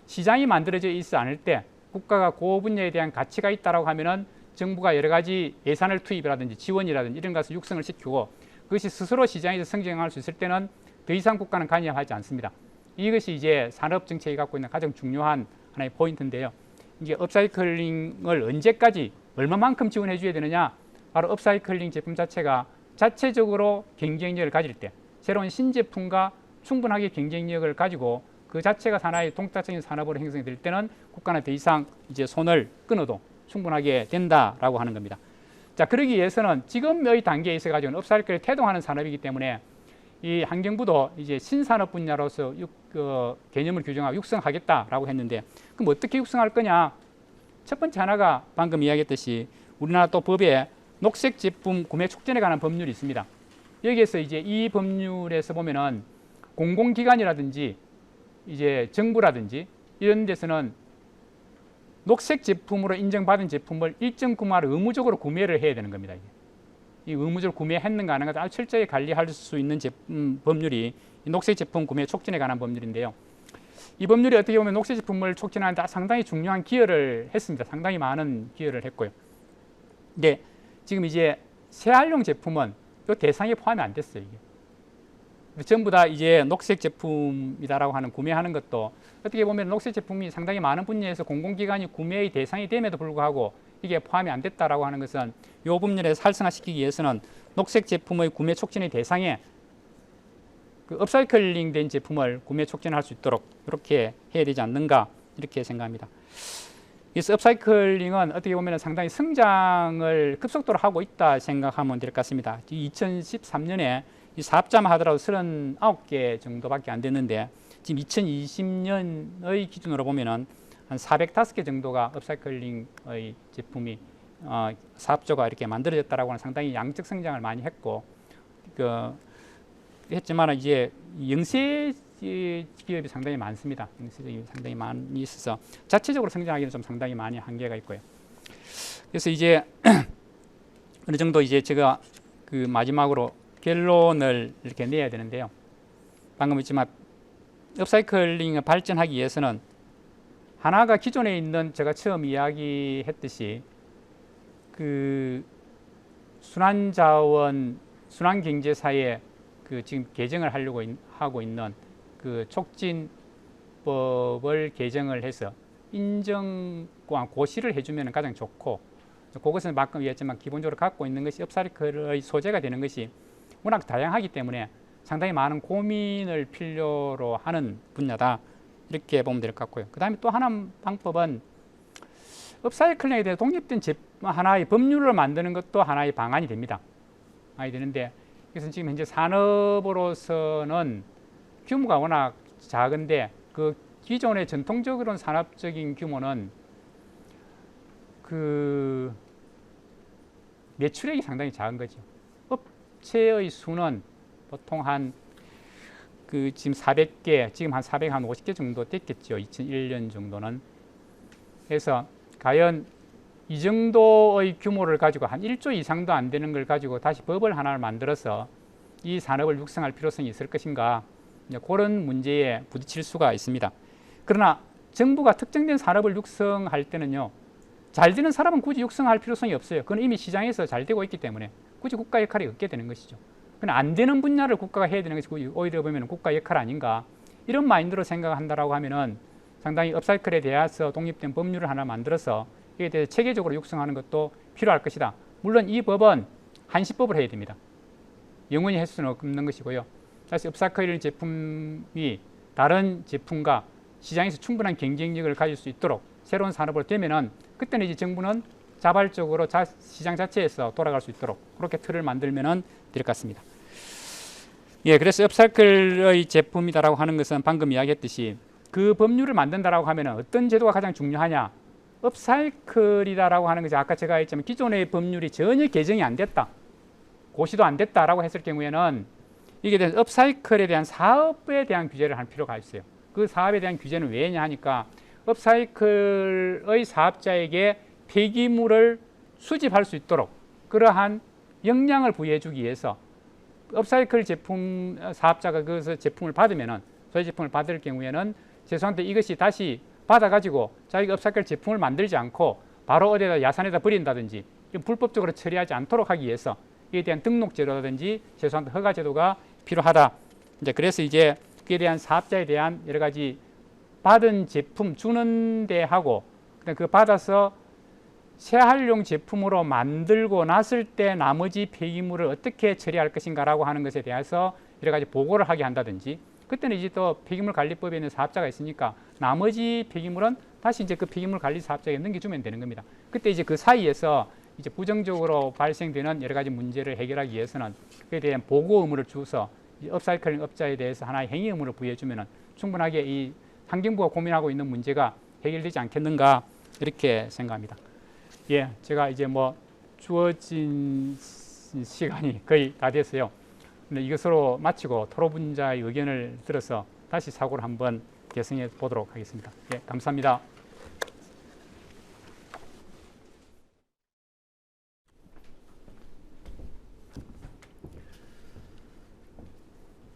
시장이 만들어져 있지 않을 때 국가가 그 분야에 대한 가치가 있다라고 하면은 정부가 여러 가지 예산을 투입이라든지 지원이라든지 이런 것을 육성을 시키고, 그것이 스스로 시장에서 성장할 수 있을 때는 더 이상 국가는 관여하지 않습니다. 이것이 이제 산업 정책이 갖고 있는 가장 중요한 하나의 포인트인데요. 이게 업사이클링을 언제까지 얼마만큼 지원해 줘야 되느냐? 바로 업사이클링 제품 자체가 자체적으로 경쟁력을 가질 때, 새로운 신제품과 충분하게 경쟁력을 가지고 그 자체가 하나의 동작적인 산업으로 형성이 될 때는 국가는 더 이상 이제 손을 끊어도 충분하게 된다라고 하는 겁니다. 자, 그러기 위해서는 지금의 단계에 있어 가지고는 업사이클을 태동하는 산업이기 때문에 이 환경부도 이제 신산업 분야로서 개념을 규정하고 육성하겠다라고 했는데, 그럼 어떻게 육성할 거냐? 첫 번째 하나가 방금 이야기했듯이 우리나라 또 법에 녹색 제품 구매 촉진에 관한 법률이 있습니다. 여기에서 이제 이 법률에서 보면은 공공기관이라든지 이제 정부라든지 이런 데서는 녹색 제품으로 인정받은 제품을 일정 규모를 의무적으로 구매를 해야 되는 겁니다. 이 의무적으로 구매했는가 안 했는가 아주 철저히 관리할 수 있는 법률이 녹색 제품 구매 촉진에 관한 법률인데요. 이 법률이 어떻게 보면 녹색 제품을 촉진하는 데 상당히 중요한 기여를 했습니다. 상당히 많은 기여를 했고요. 근데 지금 이제 재활용 제품은 이 대상에 포함이 안 됐어요. 이게. 전부 다 이제 녹색 제품이다라고 하는 구매하는 것도 어떻게 보면 녹색 제품이 상당히 많은 분야에서 공공기관이 구매의 대상이 됨에도 불구하고 이게 포함이 안 됐다라고 하는 것은 이 법률에서 활성화시키기 위해서는 녹색 제품의 구매 촉진의 대상에 그 업사이클링 된 제품을 구매 촉진할 수 있도록 이렇게 해야 되지 않는가, 이렇게 생각합니다. 그래서 업사이클링은 어떻게 보면 상당히 성장을 급속도로 하고 있다 생각하면 될 것 같습니다. 2013년에 이 사업자만 하더라도 39개 정도밖에 안 됐는데 지금 2020년의 기준으로 보면은 한 405개 정도가 업사이클링의 제품이 사업조가 이렇게 만들어졌다라고 하는 상당히 양적 성장을 많이 했고, 했지만 이제 영세 기업이 상당히 많습니다. 영세 기업이 상당히 많이 있어서 자체적으로 성장하기는 좀 상당히 많이 한계가 있고요. 그래서 이제 어느 정도 이제 제가 그 마지막으로 결론을 이렇게 내야 되는데요. 방금 했지만 업사이클링을 발전하기 위해서는 하나가 기존에 있는 제가 처음 이야기했듯이 그 순환자원, 순환경제사에 그 지금 개정을 하려고 하고 있는 그 촉진법을 개정을 해서 인정과 고시를 해주면 가장 좋고, 그것은 방금 얘기했지만 기본적으로 갖고 있는 것이 업사이클의 소재가 되는 것이 워낙 다양하기 때문에 상당히 많은 고민을 필요로 하는 분야다, 이렇게 보면 될 것 같고요. 그 다음에 또 하나 방법은 업사이클링에 대해 독립된 하나의 법률을 만드는 것도 하나의 방안이 됩니다. 방안이 되는데, 그래서 지금 현재 산업으로서는 규모가 워낙 작은데 그 기존의 전통적으로는 산업적인 규모는 그 매출액이 상당히 작은 거죠. 업체의 수는 보통 한 그 지금 400개, 지금 한 450개 정도 됐겠죠. 2001년 정도는. 그래서 과연 이 정도의 규모를 가지고 한 1조 이상도 안 되는 걸 가지고 다시 법을 하나를 만들어서 이 산업을 육성할 필요성이 있을 것인가, 그런 문제에 부딪힐 수가 있습니다. 그러나 정부가 특정된 산업을 육성할 때는요, 잘 되는 산업은 굳이 육성할 필요성이 없어요. 그건 이미 시장에서 잘 되고 있기 때문에 굳이 국가 역할이 없게 되는 것이죠. 그러나 안 되는 분야를 국가가 해야 되는 것이 오히려 보면 국가 역할 아닌가, 이런 마인드로 생각한다라고 하면은 상당히 업사이클에 대해서 독립된 법률을 하나 만들어서 이에 대해 체계적으로 육성하는 것도 필요할 것이다. 물론 이 법은 한시법을 해야 됩니다. 영원히 할 수는 없는 것이고요. 사실 업사이클 제품이 다른 제품과 시장에서 충분한 경쟁력을 가질 수 있도록 새로운 산업으로 되면은 그때는 이제 정부는 자발적으로 시장 자체에서 돌아갈 수 있도록 그렇게 틀을 만들면은 될 것 같습니다. 예, 그래서 업사이클의 제품이다라고 하는 것은 방금 이야기했듯이 그 법률을 만든다라고 하면은 어떤 제도가 가장 중요하냐? 업사이클이다라고 하는 것이 아까 제가 했지만 기존의 법률이 전혀 개정이 안 됐다, 고시도 안 됐다라고 했을 경우에는 이게 대한 업사이클에 대한 사업에 대한 규제를 할 필요가 있어요. 그 사업에 대한 규제는 왜냐 하니까 업사이클의 사업자에게 폐기물을 수집할 수 있도록 그러한 역량을 부여해주기 위해서 업사이클 제품 사업자가 그 제품을 받으면은, 소재 제품을 받을 경우에는 죄송한데 이것이 다시 받아가지고 자기가 업사이클 제품을 만들지 않고 바로 어디다 야산에다 버린다든지 불법적으로 처리하지 않도록 하기 위해서 이에 대한 등록 제도라든지 죄송한데 허가 제도가 필요하다. 이제 그래서 이제 그에 대한 사업자에 대한 여러 가지 받은 제품 주는 데하고 그다음 그 받아서 재활용 제품으로 만들고 났을 때 나머지 폐기물을 어떻게 처리할 것인가라고 하는 것에 대해서 여러 가지 보고를 하게 한다든지, 그때는 이제 또 폐기물 관리법에 있는 사업자가 있으니까 나머지 폐기물은 다시 이제 그 폐기물 관리 사업자에게 넘겨주면 되는 겁니다. 그때 이제 그 사이에서 이제 부정적으로 발생되는 여러 가지 문제를 해결하기 위해서는 그에 대한 보고 의무를 주어서 업사이클링 업자에 대해서 하나의 행위 의무를 부여해주면은 충분하게 이 환경부가 고민하고 있는 문제가 해결되지 않겠는가, 이렇게 생각합니다. 예, 제가 이제 뭐 주어진 시간이 거의 다 됐어요. 근데 이것으로 마치고 토론 분자의 의견을 들어서 다시 사고를 한번 개성해 보도록 하겠습니다. 예, 감사합니다.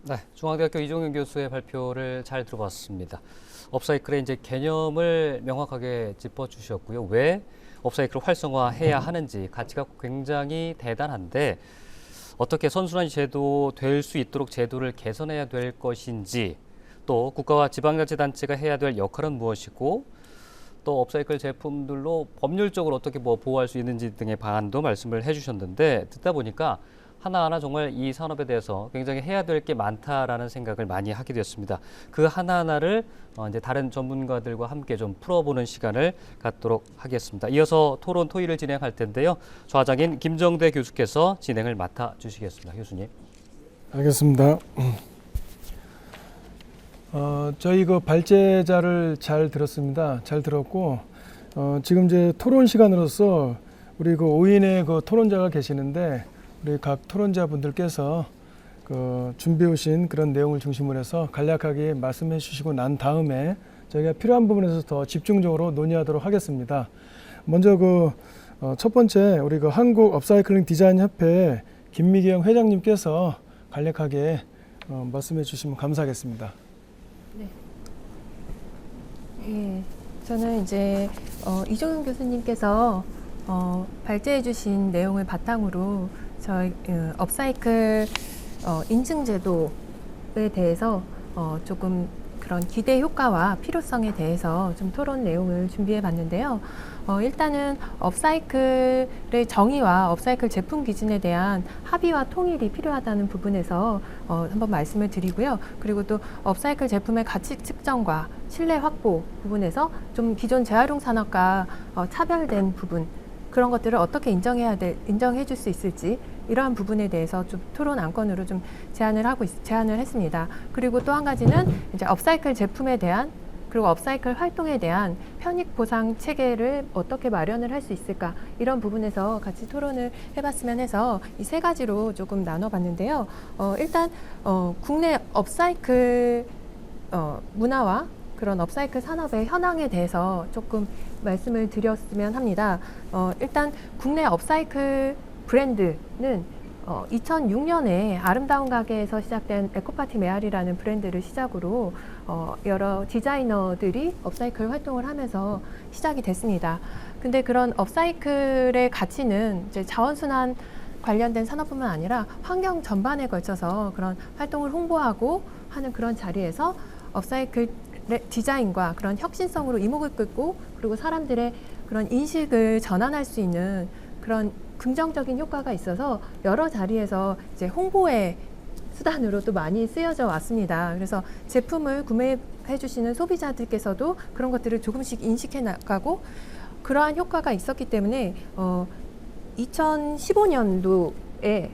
네, 중앙대학교 이종현 교수의 발표를 잘 들어봤습니다. 업사이클의 이제 개념을 명확하게 짚어주셨고요. 왜 업사이클을 활성화해야 하는지, 가치가 굉장히 대단한데 어떻게 선순환 제도 될 수 있도록 제도를 개선해야 될 것인지, 또 국가와 지방자치단체가 해야 될 역할은 무엇이고, 또 업사이클 제품들로 법률적으로 어떻게 뭐 보호할 수 있는지 등의 방안도 말씀을 해주셨는데, 듣다 보니까 하나하나 정말 이 산업에 대해서 굉장히 해야 될 게 많다라는 생각을 많이 하게 되었습니다. 그 하나하나를 이제 다른 전문가들과 함께 좀 풀어보는 시간을 갖도록 하겠습니다. 이어서 토론 토의를 진행할 텐데요. 좌장인 김정대 교수께서 진행을 맡아 주시겠습니다. 교수님. 알겠습니다. 저희 그 발제자를 잘 들었습니다. 잘 들었고, 지금 이제 토론 시간으로서 우리 그 5인의 그 토론자가 계시는데, 우리 각 토론자분들께서 그 준비해 오신 그런 내용을 중심으로 해서 간략하게 말씀해 주시고 난 다음에 저희가 필요한 부분에서 더 집중적으로 논의하도록 하겠습니다. 먼저 그 첫 번째 우리 그 한국 업사이클링 디자인 협회 김미경 회장님께서 간략하게 말씀해 주시면 감사하겠습니다. 예, 저는 이제 이종윤 교수님께서 발제해 주신 내용을 바탕으로 저희 업사이클 인증 제도에 대해서 조금 그런 기대 효과와 필요성에 대해서 좀 토론 내용을 준비해 봤는데요. 일단은 업사이클의 정의와 업사이클 제품 기준에 대한 합의와 통일이 필요하다는 부분에서 한번 말씀을 드리고요. 그리고 또 업사이클 제품의 가치 측정과 신뢰 확보 부분에서 좀 기존 재활용 산업과 차별된 부분, 그런 것들을 어떻게 인정해 줄 수 있을지, 이러한 부분에 대해서 좀 토론 안건으로 좀 제안을 했습니다. 그리고 또 한 가지는 이제 업사이클 제품에 대한, 그리고 업사이클 활동에 대한 편익 보상 체계를 어떻게 마련을 할 수 있을까, 이런 부분에서 같이 토론을 해봤으면 해서 이 세 가지로 조금 나눠봤는데요. 일단 국내 업사이클 문화와 그런 업사이클 산업의 현황에 대해서 조금 말씀을 드렸으면 합니다. 일단 국내 업사이클 브랜드는 2006년에 아름다운 가게에서 시작된 에코파티 메아리라는 브랜드를 시작으로 여러 디자이너들이 업사이클 활동을 하면서 시작이 됐습니다. 근데 그런 업사이클의 가치는 이제 자원순환 관련된 산업뿐만 아니라 환경 전반에 걸쳐서 그런 활동을 홍보하고 하는 그런 자리에서 업사이클 디자인과 그런 혁신성으로 이목을 끌고, 그리고 사람들의 그런 인식을 전환할 수 있는 그런 긍정적인 효과가 있어서 여러 자리에서 이제 홍보의 수단으로 또 많이 쓰여져 왔습니다. 그래서 제품을 구매해 주시는 소비자들께서도 그런 것들을 조금씩 인식해 나가고, 그러한 효과가 있었기 때문에 2015년도에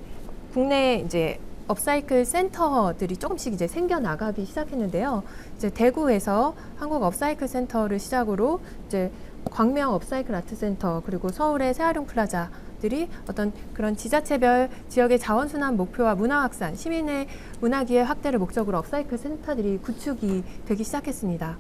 국내 이제 업사이클 센터들이 조금씩 이제 생겨나가기 시작했는데요. 이제 대구에서 한국 업사이클 센터를 시작으로 이제 광명 업사이클 아트센터, 그리고 서울의 새활용 플라자들이 어떤 그런 지자체별 지역의 자원순환 목표와 문화확산, 시민의 문화기회 확대를 목적으로 업사이클 센터들이 구축이 되기 시작했습니다.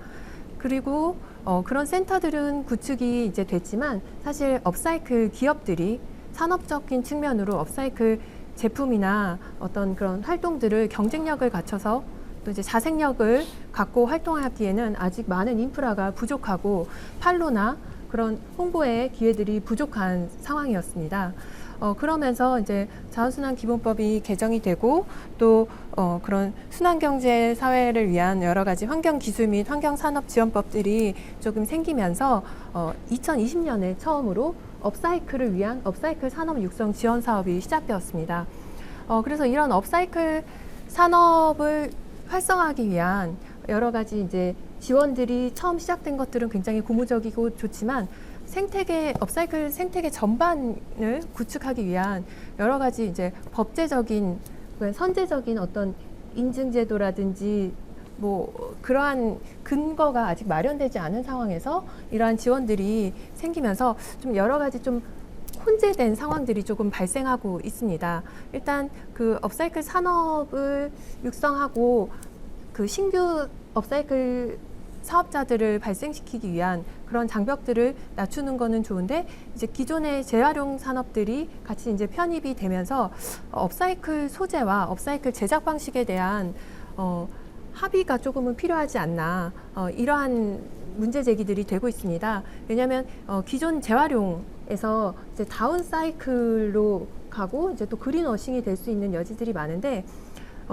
그리고 그런 센터들은 구축이 이제 됐지만, 사실 업사이클 기업들이 산업적인 측면으로 업사이클 제품이나 어떤 그런 활동들을 경쟁력을 갖춰서 또 이제 자생력을 갖고 활동하기에는 아직 많은 인프라가 부족하고 판로나 그런 홍보의 기회들이 부족한 상황이었습니다. 그러면서 이제 자원순환 기본법이 개정이 되고, 또 그런 순환경제 사회를 위한 여러 가지 환경기술 및 환경산업지원법들이 조금 생기면서 2020년에 처음으로 업사이클을 위한 업사이클 산업 육성 지원 사업이 시작되었습니다. 그래서 이런 업사이클 산업을 활성화하기 위한 여러 가지 이제 지원들이 처음 시작된 것들은 굉장히 고무적이고 좋지만, 업사이클 생태계 전반을 구축하기 위한 여러 가지 이제 법제적인, 선제적인 어떤 인증제도라든지 뭐 그러한 근거가 아직 마련되지 않은 상황에서 이러한 지원들이 생기면서 좀 여러 가지 좀 혼재된 상황들이 조금 발생하고 있습니다. 일단 그 업사이클 산업을 육성하고 그 신규 업사이클 사업자들을 발생시키기 위한 그런 장벽들을 낮추는 거는 좋은데, 이제 기존의 재활용 산업들이 같이 이제 편입이 되면서 업사이클 소재와 업사이클 제작 방식에 대한 합의가 조금은 필요하지 않나, 이러한 문제 제기들이 되고 있습니다. 왜냐하면 기존 재활용에서 이제 다운 사이클로 가고 이제 또 그린워싱이 될 수 있는 여지들이 많은데,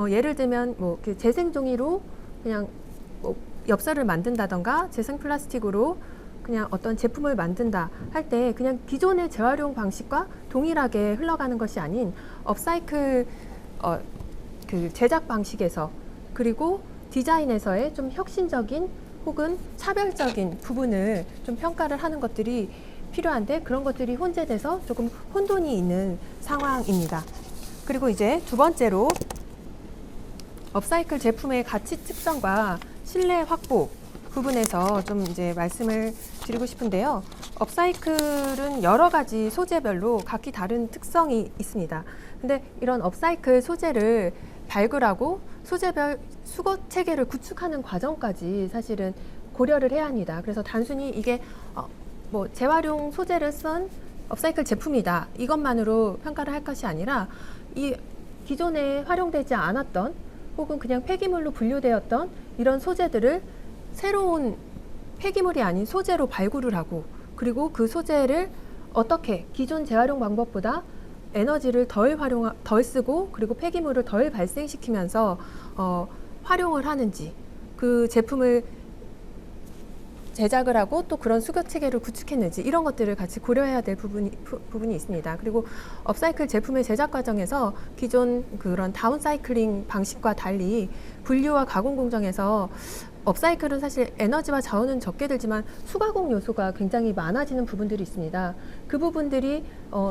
예를 들면 뭐 재생 종이로 그냥 뭐 엽서를 만든다던가 재생 플라스틱으로 그냥 어떤 제품을 만든다 할 때 그냥 기존의 재활용 방식과 동일하게 흘러가는 것이 아닌 업사이클 그 제작 방식에서, 그리고 디자인에서의 좀 혁신적인 혹은 차별적인 부분을 좀 평가를 하는 것들이 필요한데, 그런 것들이 혼재돼서 조금 혼돈이 있는 상황입니다. 그리고 이제 두 번째로 업사이클 제품의 가치 측정과 신뢰 확보 부분에서 좀 이제 말씀을 드리고 싶은데요. 업사이클은 여러 가지 소재별로 각기 다른 특성이 있습니다. 근데 이런 업사이클 소재를 발굴하고 소재별 수거 체계를 구축하는 과정까지 사실은 고려를 해야 합니다. 그래서 단순히 이게 뭐 재활용 소재를 쓴 업사이클 제품이다, 이것만으로 평가를 할 것이 아니라 이 기존에 활용되지 않았던 혹은 그냥 폐기물로 분류되었던 이런 소재들을 새로운 폐기물이 아닌 소재로 발굴을 하고, 그리고 그 소재를 어떻게 기존 재활용 방법보다 에너지를 덜 쓰고, 그리고 폐기물을 덜 발생시키면서 활용을 하는지, 그 제품을 제작을 하고 또 그런 수거 체계를 구축했는지, 이런 것들을 같이 고려해야 될 부분이 있습니다. 그리고 업사이클 제품의 제작 과정에서 기존 그런 다운사이클링 방식과 달리 분류와 가공 공정에서 업사이클은 사실 에너지와 자원은 적게 들지만 수가공 요소가 굉장히 많아지는 부분들이 있습니다. 그 부분들이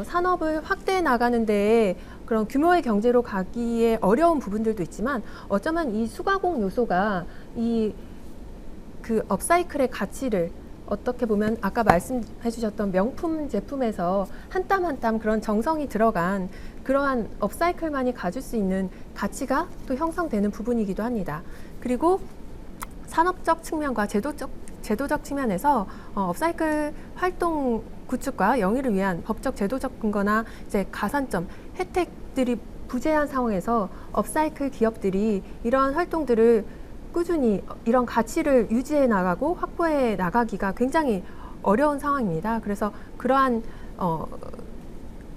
산업을 확대해 나가는 데에 그런 규모의 경제로 가기에 어려운 부분들도 있지만, 어쩌면 이 수가공 요소가 그 업사이클의 가치를 어떻게 보면 아까 말씀해 주셨던 명품 제품에서 한 땀 한 땀 그런 정성이 들어간 그러한 업사이클만이 가질 수 있는 가치가 또 형성되는 부분이기도 합니다. 그리고 산업적 측면과 제도적 측면에서 업사이클 활동 구축과 영위를 위한 법적 제도적 근거나 이제 가산점, 혜택들이 부재한 상황에서 업사이클 기업들이 이러한 활동들을 꾸준히 이런 가치를 유지해 나가고 확보해 나가기가 굉장히 어려운 상황입니다. 그래서 그러한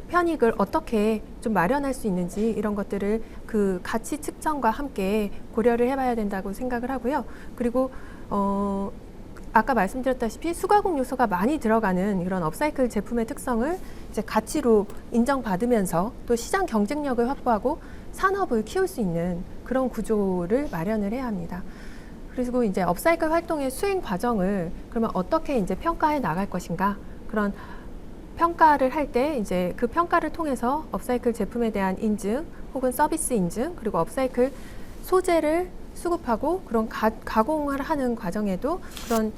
편익을 어떻게 좀 마련할 수 있는지, 이런 것들을 그 가치 측정과 함께 고려를 해봐야 된다고 생각을 하고요. 그리고 아까 말씀드렸다시피 수가공 요소가 많이 들어가는 이런 업사이클 제품의 특성을 이제 가치로 인정받으면서 또 시장 경쟁력을 확보하고 산업을 키울 수 있는 그런 구조를 마련을 해야 합니다. 그리고 이제 업사이클 활동의 수행 과정을 그러면 어떻게 이제 평가해 나갈 것인가, 그런 평가를 할 때 이제 그 평가를 통해서 업사이클 제품에 대한 인증 혹은 서비스 인증, 그리고 업사이클 소재를 수급하고 그런 가공을 하는 과정에도 그런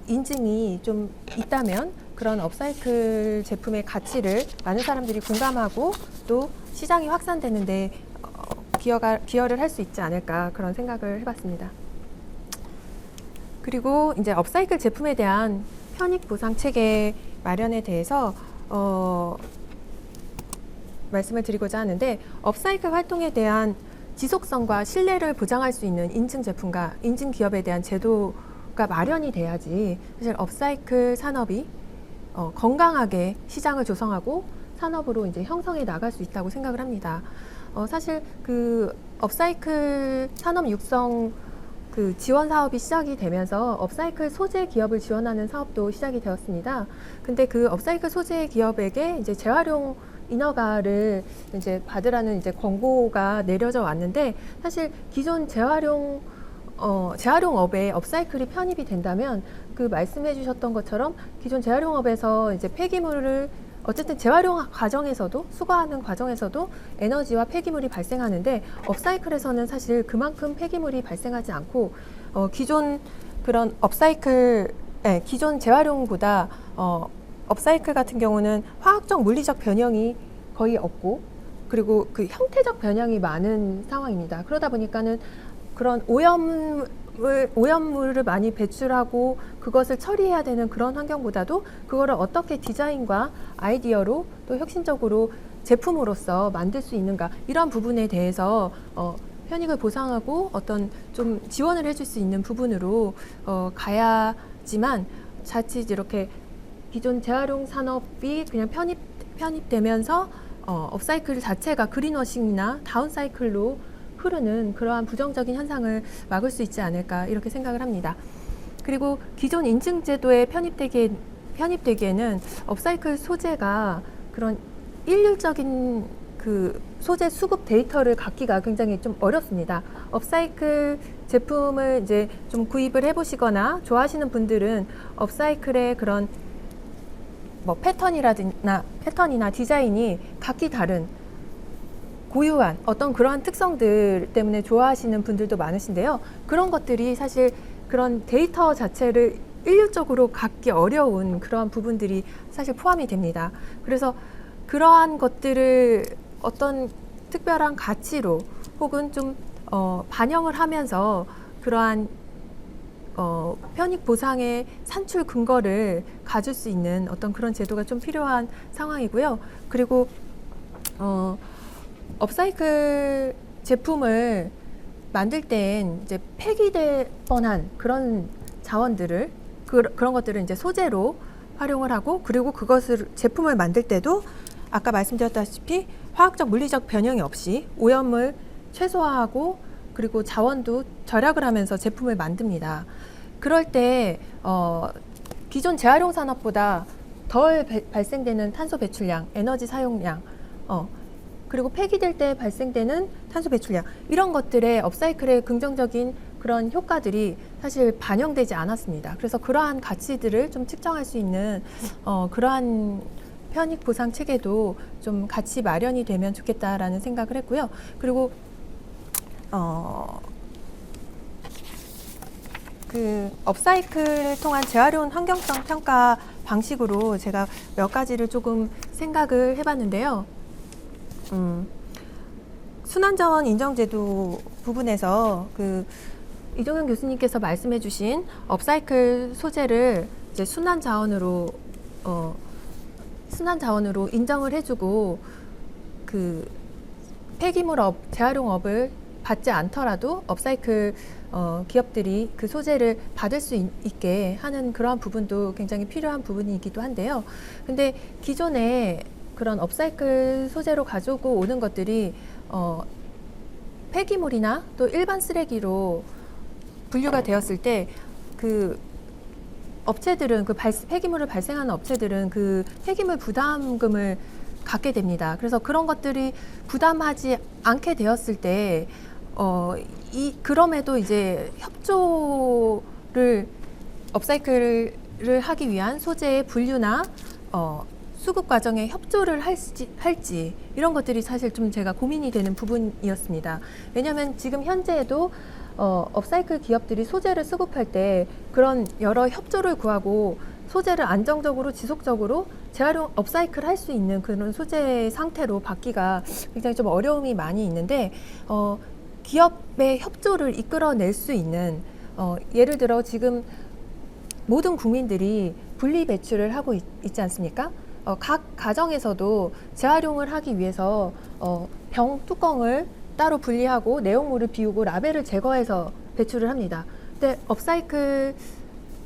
인증이 좀 있다면 그런 업사이클 제품의 가치를 많은 사람들이 공감하고 또 시장이 확산되는데 기여를 할 수 있지 않을까, 그런 생각을 해봤습니다. 그리고 이제 업사이클 제품에 대한 편익 보상 체계 마련에 대해서 말씀을 드리고자 하는데, 업사이클 활동에 대한 지속성과 신뢰를 보장할 수 있는 인증 제품과 인증 기업에 대한 제도가 마련이 돼야지 사실 업사이클 산업이 건강하게 시장을 조성하고 산업으로 이제 형성해 나갈 수 있다고 생각을 합니다. 사실 그 업사이클 산업 육성 그 지원 사업이 시작이 되면서 업사이클 소재 기업을 지원하는 사업도 시작이 되었습니다. 근데 그 업사이클 소재 기업에게 이제 재활용 인허가를 이제 받으라는 이제 권고가 내려져 왔는데, 사실 기존 재활용업에 업사이클이 편입이 된다면 그 말씀해 주셨던 것처럼 기존 재활용업에서 이제 폐기물을 어쨌든 재활용 과정에서도, 수거하는 과정에서도 에너지와 폐기물이 발생하는데, 업사이클에서는 사실 그만큼 폐기물이 발생하지 않고 기존 그런 기존 재활용보다 업사이클 같은 경우는 화학적 물리적 변형이 거의 없고, 그리고 그 형태적 변형이 많은 상황입니다. 그러다 보니까는 그런 오염물을 많이 배출하고 그것을 처리해야 되는 그런 환경보다도 그거를 어떻게 디자인과 아이디어로 또 혁신적으로 제품으로서 만들 수 있는가, 이런 부분에 대해서 편익을 보상하고 어떤 좀 지원을 해줄 수 있는 부분으로 가야지만, 자칫 이렇게 기존 재활용 산업이 그냥 편입되면서 업사이클 자체가 그린워싱이나 다운사이클로 흐르는 그러한 부정적인 현상을 막을 수 있지 않을까, 이렇게 생각을 합니다. 그리고 기존 인증제도에 편입되기에는 업사이클 소재가 그런 일률적인 그 소재 수급 데이터를 갖기가 굉장히 좀 어렵습니다. 업사이클 제품을 이제 좀 구입을 해보시거나 좋아하시는 분들은 업사이클의 그런 뭐 패턴이나 디자인이 각기 다른 고유한 어떤 그러한 특성들 때문에 좋아하시는 분들도 많으신데요. 그런 것들이 사실 그런 데이터 자체를 일률적으로 갖기 어려운 그러한 부분들이 사실 포함이 됩니다. 그래서 그러한 것들을 어떤 특별한 가치로 혹은 좀 반영을 하면서 그러한 편익 보상의 산출 근거를 가질 수 있는 어떤 그런 제도가 좀 필요한 상황이고요. 그리고 업사이클 제품을 만들 땐 이제 폐기될 뻔한 그런 자원들을 그런 것들을 이제 소재로 활용을 하고, 그리고 그것을 제품을 만들 때도 아까 말씀드렸다시피 화학적 물리적 변형이 없이 오염을 최소화하고 그리고 자원도 절약을 하면서 제품을 만듭니다. 그럴 때 기존 재활용 산업보다 덜 발생되는 탄소 배출량, 에너지 사용량, 그리고 폐기될 때 발생되는 탄소 배출량, 이런 것들의 업사이클의 긍정적인 그런 효과들이 사실 반영되지 않았습니다. 그래서 그러한 가치들을 좀 측정할 수 있는 그러한 편익 보상 체계도 좀 같이 마련이 되면 좋겠다라는 생각을 했고요. 그리고 그 업사이클을 통한 재활용 환경성 평가 방식으로 제가 몇 가지를 조금 생각을 해봤는데요. 순환자원 인정제도 부분에서 그 이종현 교수님께서 말씀해주신 업사이클 소재를 이제 순환자원으로 인정을 해주고 그 폐기물업, 재활용업을 받지 않더라도 업사이클 기업들이 그 소재를 받을 수 있게 하는 그러한 부분도 굉장히 필요한 부분이기도 한데요. 근데 기존에 그런 업사이클 소재로 가지고 오는 것들이 폐기물이나 또 일반 쓰레기로 분류가 되었을 때 그 업체들은 폐기물을 발생하는 업체들은 그 폐기물 부담금을 갖게 됩니다. 그래서 그런 것들이 부담하지 않게 되었을 때 그럼에도 이제 업사이클을 하기 위한 소재의 분류나 수급 과정에 협조를 할지 이런 것들이 사실 좀 제가 고민이 되는 부분이었습니다. 왜냐하면 지금 현재에도 업사이클 기업들이 소재를 수급할 때 그런 여러 협조를 구하고 소재를 안정적으로 지속적으로 재활용 업사이클 할 수 있는 그런 소재 상태로 받기가 굉장히 좀 어려움이 많이 있는데 기업의 협조를 이끌어낼 수 있는 예를 들어 지금 모든 국민들이 분리 배출을 하고 있지 않습니까? 각 가정에서도 재활용을 하기 위해서 병 뚜껑을 따로 분리하고 내용물을 비우고 라벨을 제거해서 배출을 합니다. 근데 업사이클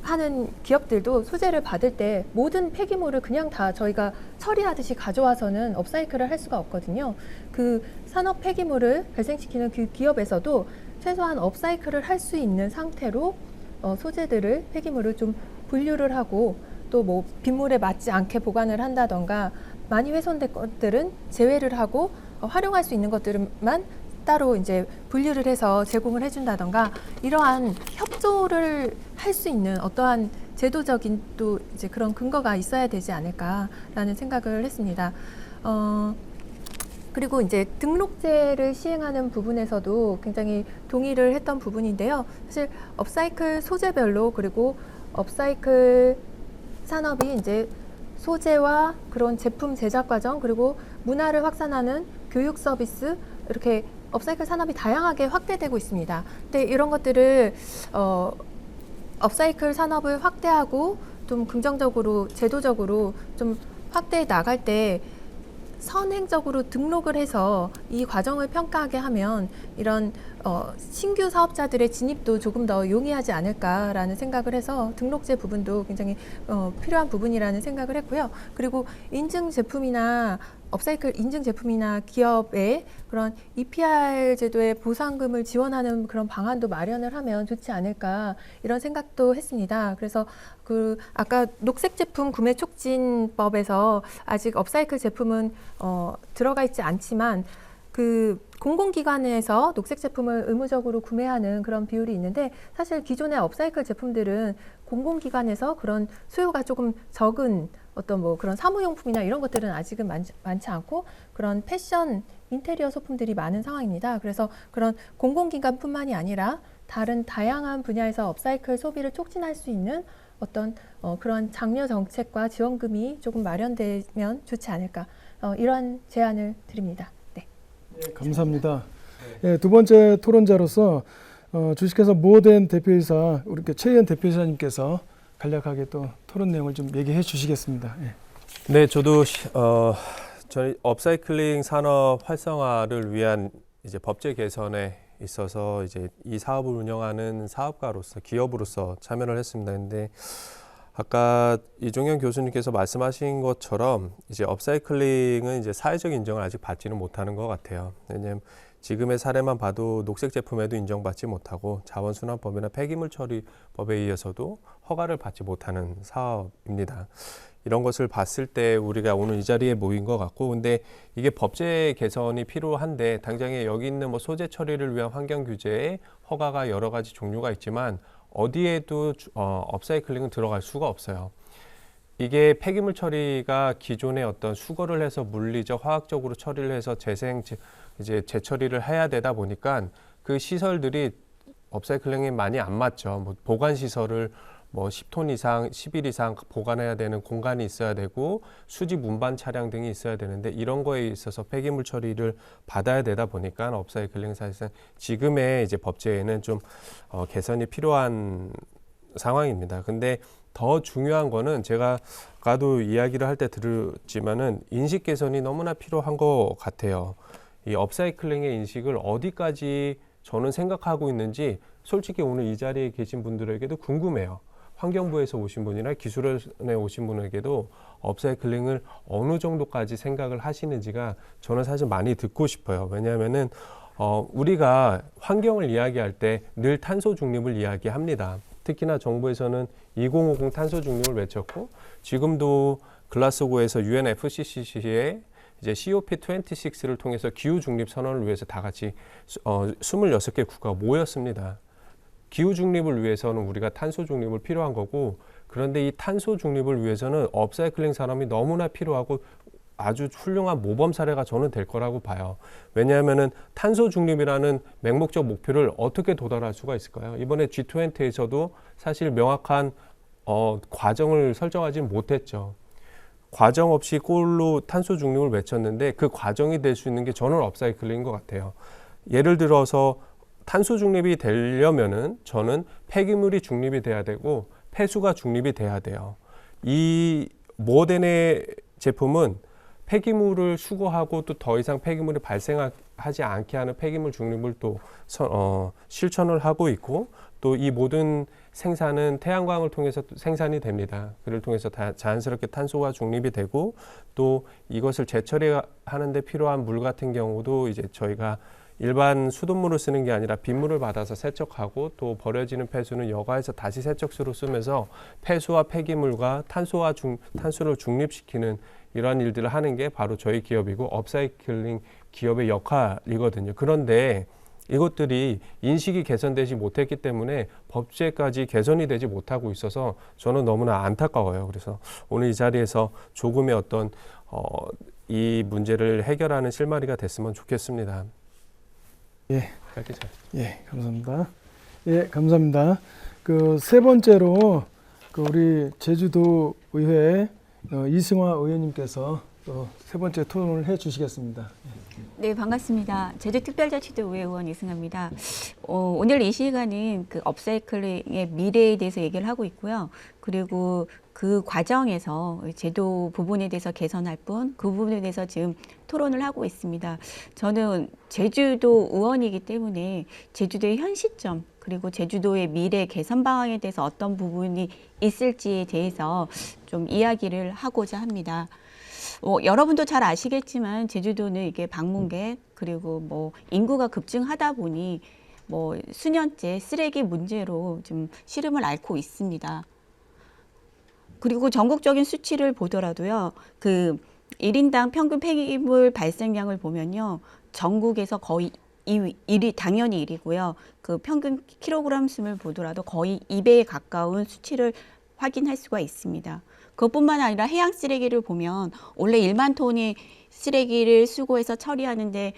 하는 기업들도 소재를 받을 때 모든 폐기물을 그냥 다 저희가 처리하듯이 가져와서는 업사이클을 할 수가 없거든요. 그 산업 폐기물을 발생시키는 그 기업에서도 최소한 업사이클을 할 수 있는 상태로 소재들을, 폐기물을 좀 분류를 하고 또 뭐 빗물에 맞지 않게 보관을 한다던가 많이 훼손된 것들은 제외를 하고 활용할 수 있는 것들만 따로 이제 분류를 해서 제공을 해준다던가 이러한 협조를 할 수 있는 어떠한 제도적인 또 이제 그런 근거가 있어야 되지 않을까라는 생각을 했습니다. 그리고 이제 등록제를 시행하는 부분에서도 굉장히 동의를 했던 부분인데요. 사실 업사이클 소재별로 그리고 업사이클 산업이 이제 소재와 그런 제품 제작 과정 그리고 문화를 확산하는 교육 서비스 이렇게 업사이클 산업이 다양하게 확대되고 있습니다. 근데 이런 것들을 업사이클 산업을 확대하고 좀 긍정적으로 제도적으로 좀 확대해 나갈 때 선행적으로 등록을 해서 이 과정을 평가하게 하면 이런 신규 사업자들의 진입도 조금 더 용이하지 않을까라는 생각을 해서 등록제 부분도 굉장히 필요한 부분이라는 생각을 했고요. 그리고 인증 제품이나 업사이클 인증 제품이나 기업의 그런 EPR 제도의 보상금을 지원하는 그런 방안도 마련을 하면 좋지 않을까 이런 생각도 했습니다. 그래서 그 아까 녹색 제품 구매 촉진법에서 아직 업사이클 제품은 들어가 있지 않지만 그 공공기관에서 녹색 제품을 의무적으로 구매하는 그런 비율이 있는데 사실 기존의 업사이클 제품들은 공공기관에서 그런 수요가 조금 적은 어떤 뭐 그런 사무용품이나 이런 것들은 아직은 많지 않고 그런 패션, 인테리어 소품들이 많은 상황입니다. 그래서 그런 공공기관뿐만이 아니라 다른 다양한 분야에서 업사이클 소비를 촉진할 수 있는 어떤 그런 장려 정책과 지원금이 조금 마련되면 좋지 않을까 이러한 제안을 드립니다. 네. 네, 감사합니다. 네, 두 번째 토론자로서 주식회사 모덴 대표이사 우리 최희연 대표이사님께서 간략하게 또 토론 내용을 좀 얘기해 주시겠습니다. 네, 네 저도 저희 업사이클링 산업 활성화를 위한 이제 법제 개선에 있어서 이제 이 사업을 운영하는 사업가로서 기업으로서 참여를 했습니다. 근데 아까 이종현 교수님께서 말씀하신 것처럼 이제 업사이클링은 이제 사회적 인정을 아직 받지는 못하는 것 같아요. 왜냐하면 지금의 사례만 봐도 녹색 제품에도 인정받지 못하고 자원순환법이나 폐기물 처리법에 의해서도 허가를 받지 못하는 사업입니다. 이런 것을 봤을 때 우리가 오늘 이 자리에 모인 것 같고, 근데 이게 법제 개선이 필요한데 당장에 여기 있는 뭐 소재 처리를 위한 환경 규제에 허가가 여러 가지 종류가 있지만 어디에도 업사이클링은 들어갈 수가 없어요. 이게 폐기물 처리가 기존의 어떤 수거를 해서 물리적, 화학적으로 처리를 해서 이제 재처리를 해야 되다 보니까 그 시설들이 업사이클링에 많이 안 맞죠. 뭐 보관 시설을 뭐 10톤 이상, 10일 이상 보관해야 되는 공간이 있어야 되고 수집 운반 차량 등이 있어야 되는데 이런 거에 있어서 폐기물 처리를 받아야 되다 보니까 업사이클링 사실상 지금의 이제 법제에는 좀 개선이 필요한 상황입니다. 근데 더 중요한 거는 제가 아까도 이야기를 할 때 들었지만은 인식 개선이 너무나 필요한 것 같아요. 이 업사이클링의 인식을 어디까지 저는 생각하고 있는지 솔직히 오늘 이 자리에 계신 분들에게도 궁금해요. 환경부에서 오신 분이나 기술원에 오신 분에게도 업사이클링을 어느 정도까지 생각을 하시는지가 저는 사실 많이 듣고 싶어요. 왜냐하면은 우리가 환경을 이야기할 때 늘 탄소 중립을 이야기합니다. 특히나 정부에서는 2050 탄소 중립을 외쳤고 지금도 글라스고에서 UNFCCC에 이제 COP26를 통해서 기후 중립 선언을 위해서 다 같이 26개 국가가 모였습니다. 기후 중립을 위해서는 우리가 탄소 중립을 필요한 거고, 그런데 이 탄소 중립을 위해서는 업사이클링 산업이 너무나 필요하고 아주 훌륭한 모범 사례가 저는 될 거라고 봐요. 왜냐하면은 탄소 중립이라는 맹목적 목표를 어떻게 도달할 수가 있을까요? 이번에 G20에서도 사실 명확한 과정을 설정하지 못했죠. 과정 없이 꼴로 탄소 중립을 외쳤는데 그 과정이 될 수 있는 게 저는 업사이클링인 것 같아요. 예를 들어서 탄소 중립이 되려면은 저는 폐기물이 중립이 돼야 되고 폐수가 중립이 돼야 돼요. 이 모덴의 제품은 폐기물을 수거하고 또 더 이상 폐기물이 발생하지 않게 하는 폐기물 중립을 또 실천을 하고 있고, 또 이 모든 생산은 태양광을 통해서 생산이 됩니다. 그를 통해서 자연스럽게 탄소가 중립이 되고, 또 이것을 재처리하는 데 필요한 물 같은 경우도 이제 저희가 일반 수돗물을 쓰는 게 아니라 빗물을 받아서 세척하고, 또 버려지는 폐수는 여과해서 다시 세척수로 쓰면서 폐수와 폐기물과 탄소를 중립시키는 이러한 일들을 하는 게 바로 저희 기업이고 업사이클링 기업의 역할이거든요. 그런데 이것들이 인식이 개선되지 못했기 때문에 법제까지 개선이 되지 못하고 있어서 저는 너무나 안타까워요. 그래서 오늘 이 자리에서 조금의 어떤 이 문제를 해결하는 실마리가 됐으면 좋겠습니다. 예, 감사합니다. 예, 감사합니다. 그 세 번째로 우리 제주도 의회 이승화 의원님께서 또 세 번째 토론을 해주시겠습니다. 네, 반갑습니다. 제주특별자치도 의원 이승화입니다. 오늘 이 시간은 그 업사이클링의 미래에 대해서 얘기를 하고 있고요. 그리고 그 과정에서 제도 부분에 대해서 개선할 뿐, 그 부분에 대해서 지금 토론을 하고 있습니다. 저는 제주도 의원이기 때문에 제주도의 현 시점, 그리고 제주도의 미래 개선 방향에 대해서 어떤 부분이 있을지에 대해서 좀 이야기를 하고자 합니다. 여러분도 잘 아시겠지만 제주도는 이게 방문객 그리고 뭐 인구가 급증하다 보니 뭐 수년째 쓰레기 문제로 좀 시름을 앓고 있습니다. 그리고 전국적인 수치를 보더라도요, 그 1인당 평균 폐기물 발생량을 보면요, 전국에서 거의 1위, 당연히 1위고요. 그 평균 킬로그램 수를 보더라도 거의 2배에 가까운 수치를 확인할 수가 있습니다. 그것뿐만 아니라 해양 쓰레기를 보면 원래 1만 톤의 쓰레기를 수거해서 처리하는데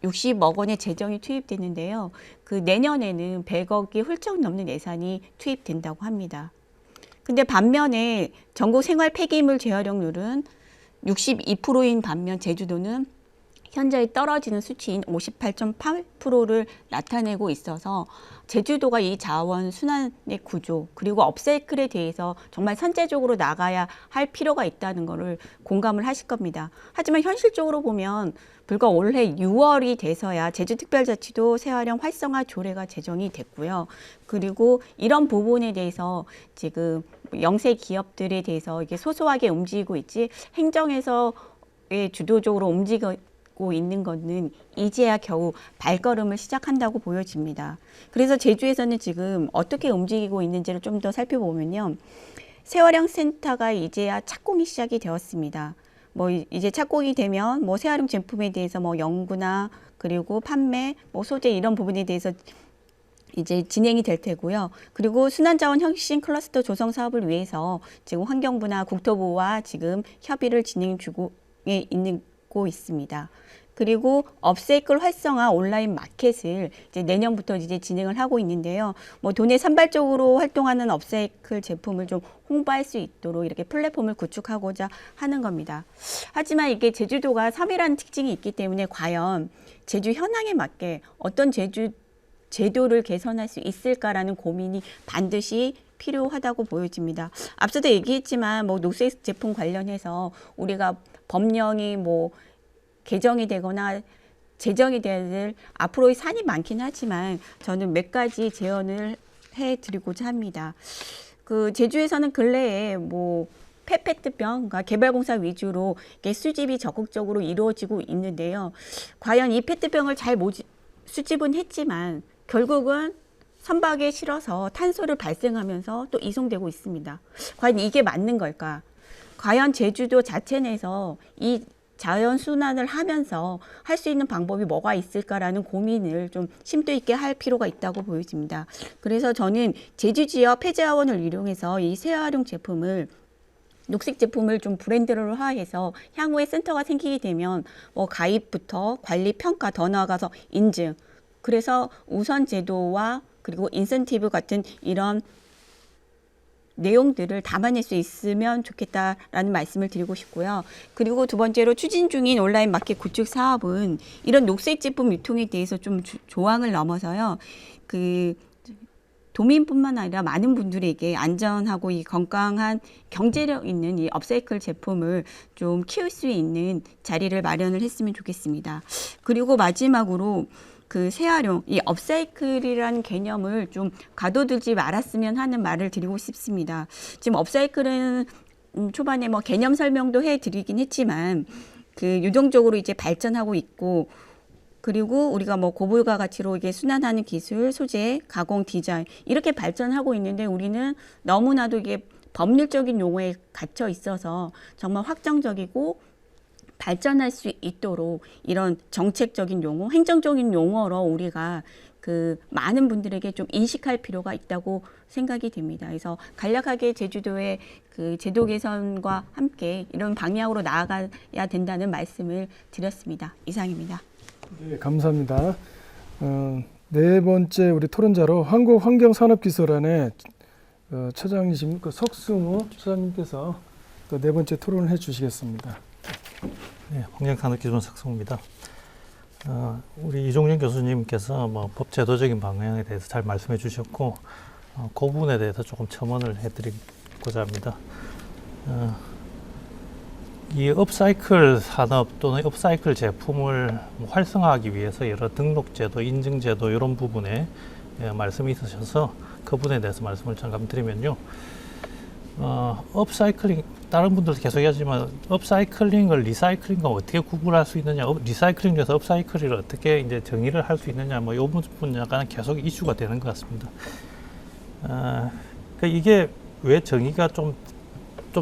60억 원의 재정이 투입됐는데요. 그 내년에는 100억이 훌쩍 넘는 예산이 투입된다고 합니다. 근데 반면에 전국 생활 폐기물 재활용률은 62%인 반면 제주도는 현저히 떨어지는 수치인 58.8%를 나타내고 있어서 제주도가 이 자원 순환의 구조 그리고 업사이클에 대해서 정말 선제적으로 나가야 할 필요가 있다는 것을 공감을 하실 겁니다. 하지만 현실적으로 보면 불과 올해 6월이 돼서야 제주특별자치도 재활용 활성화 조례가 제정이 됐고요. 그리고 이런 부분에 대해서 지금 영세 기업들에 대해서 이게 소소하게 움직이고 있지 행정에서의 주도적으로 움직이고 있는 것은 이제야 겨우 발걸음을 시작한다고 보여집니다. 그래서 제주에서는 지금 어떻게 움직이고 있는지를 좀 더 살펴보면요. 재활용 센터가 이제야 착공이 시작이 되었습니다. 뭐 이제 착공이 되면 뭐 재활용 제품에 대해서 뭐 연구나 그리고 판매, 뭐 소재 이런 부분에 대해서 이제 진행이 될 테고요. 그리고 순환자원 혁신 클러스터 조성 사업을 위해서 지금 환경부나 국토부와 지금 협의를 진행 중에 있습니다. 그리고 업사이클 활성화 온라인 마켓을 이제 내년부터 이제 진행을 하고 있는데요. 뭐 도내 산발적으로 활동하는 업사이클 제품을 좀 홍보할 수 있도록 이렇게 플랫폼을 구축하고자 하는 겁니다. 하지만 이게 제주도가 섬이라는 특징이 있기 때문에 과연 제주 현황에 맞게 어떤 제도를 개선할 수 있을까라는 고민이 반드시 필요하다고 보여집니다. 앞서도 얘기했지만 뭐 녹색 제품 관련해서 우리가 법령이 뭐 개정이 되거나 제정이 될 앞으로의 산이 많긴 하지만 저는 몇 가지 제언을 해드리고자 합니다. 그 제주에서는 근래에 뭐 폐페트병, 그러니까 개발공사 위주로 수집이 적극적으로 이루어지고 있는데요. 과연 이 페트병을 잘 수집은 했지만 결국은 선박에 실어서 탄소를 발생하면서 또 이송되고 있습니다. 과연 이게 맞는 걸까? 과연 제주도 자체 내에서 이 자연 순환을 하면서 할 수 있는 방법이 뭐가 있을까라는 고민을 좀 심도 있게 할 필요가 있다고 보여집니다. 그래서 저는 제주 지역 폐재화원을 이용해서 이 재활용 제품을 녹색 제품을 좀 브랜드화해서 향후에 센터가 생기게 되면 뭐 가입부터 관리 평가 더 나아가서 인증 그래서 우선 제도와 그리고 인센티브 같은 이런 내용들을 담아낼 수 있으면 좋겠다라는 말씀을 드리고 싶고요. 그리고 두 번째로 추진 중인 온라인 마켓 구축 사업은 이런 녹색 제품 유통에 대해서 좀 조항을 넘어서요. 그 도민뿐만 아니라 많은 분들에게 안전하고 이 건강한 경제력 있는 이 업사이클 제품을 좀 키울 수 있는 자리를 마련을 했으면 좋겠습니다. 그리고 마지막으로 그 재활용, 이 업사이클이라는 개념을 좀 가둬두지 말았으면 하는 말을 드리고 싶습니다. 지금 업사이클은 초반에 뭐 개념 설명도 해드리긴 했지만 그 유동적으로 이제 발전하고 있고 그리고 우리가 뭐 고불가 가치로 이게 순환하는 기술, 소재, 가공, 디자인 이렇게 발전하고 있는데 우리는 너무나도 이게 법률적인 용어에 갇혀 있어서 정말 확정적이고 발전할 수 있도록 이런 정책적인 용어, 행정적인 용어로 우리가 그 많은 분들에게 좀 인식할 필요가 있다고 생각이 됩니다. 그래서 간략하게 제주도의 그 제도 개선과 함께 이런 방향으로 나아가야 된다는 말씀을 드렸습니다. 이상입니다. 네, 감사합니다. 네 번째 우리 토론자로 한국환경산업기술원의 처장이신 그 석승우 처장님께서 또 네 번째 토론을 해주시겠습니다. 네, 환경산업기술원 석승우입니다. 우리 이종영 교수님께서 뭐 법제도적인 방향에 대해서 잘 말씀해 주셨고 그 부분에 대해서 조금 첨언을 해드리고자 합니다. 이 업사이클 산업 또는 업사이클 제품을 활성화하기 위해서 여러 등록제도, 인증제도 이런 부분에 말씀이 있으셔서 그 부분에 대해서 말씀을 잠깐 드리면요. 업사이클링, 다른 분들도 계속 얘기하지만 업사이클링을 리사이클링과 어떻게 구분할 수 있느냐, 리사이클링에서 업사이클을 어떻게 이제 정의를 할 수 있느냐, 뭐 이 부분 약간 계속 이슈가 되는 것 같습니다. 그러니까 이게 왜 정의가 좀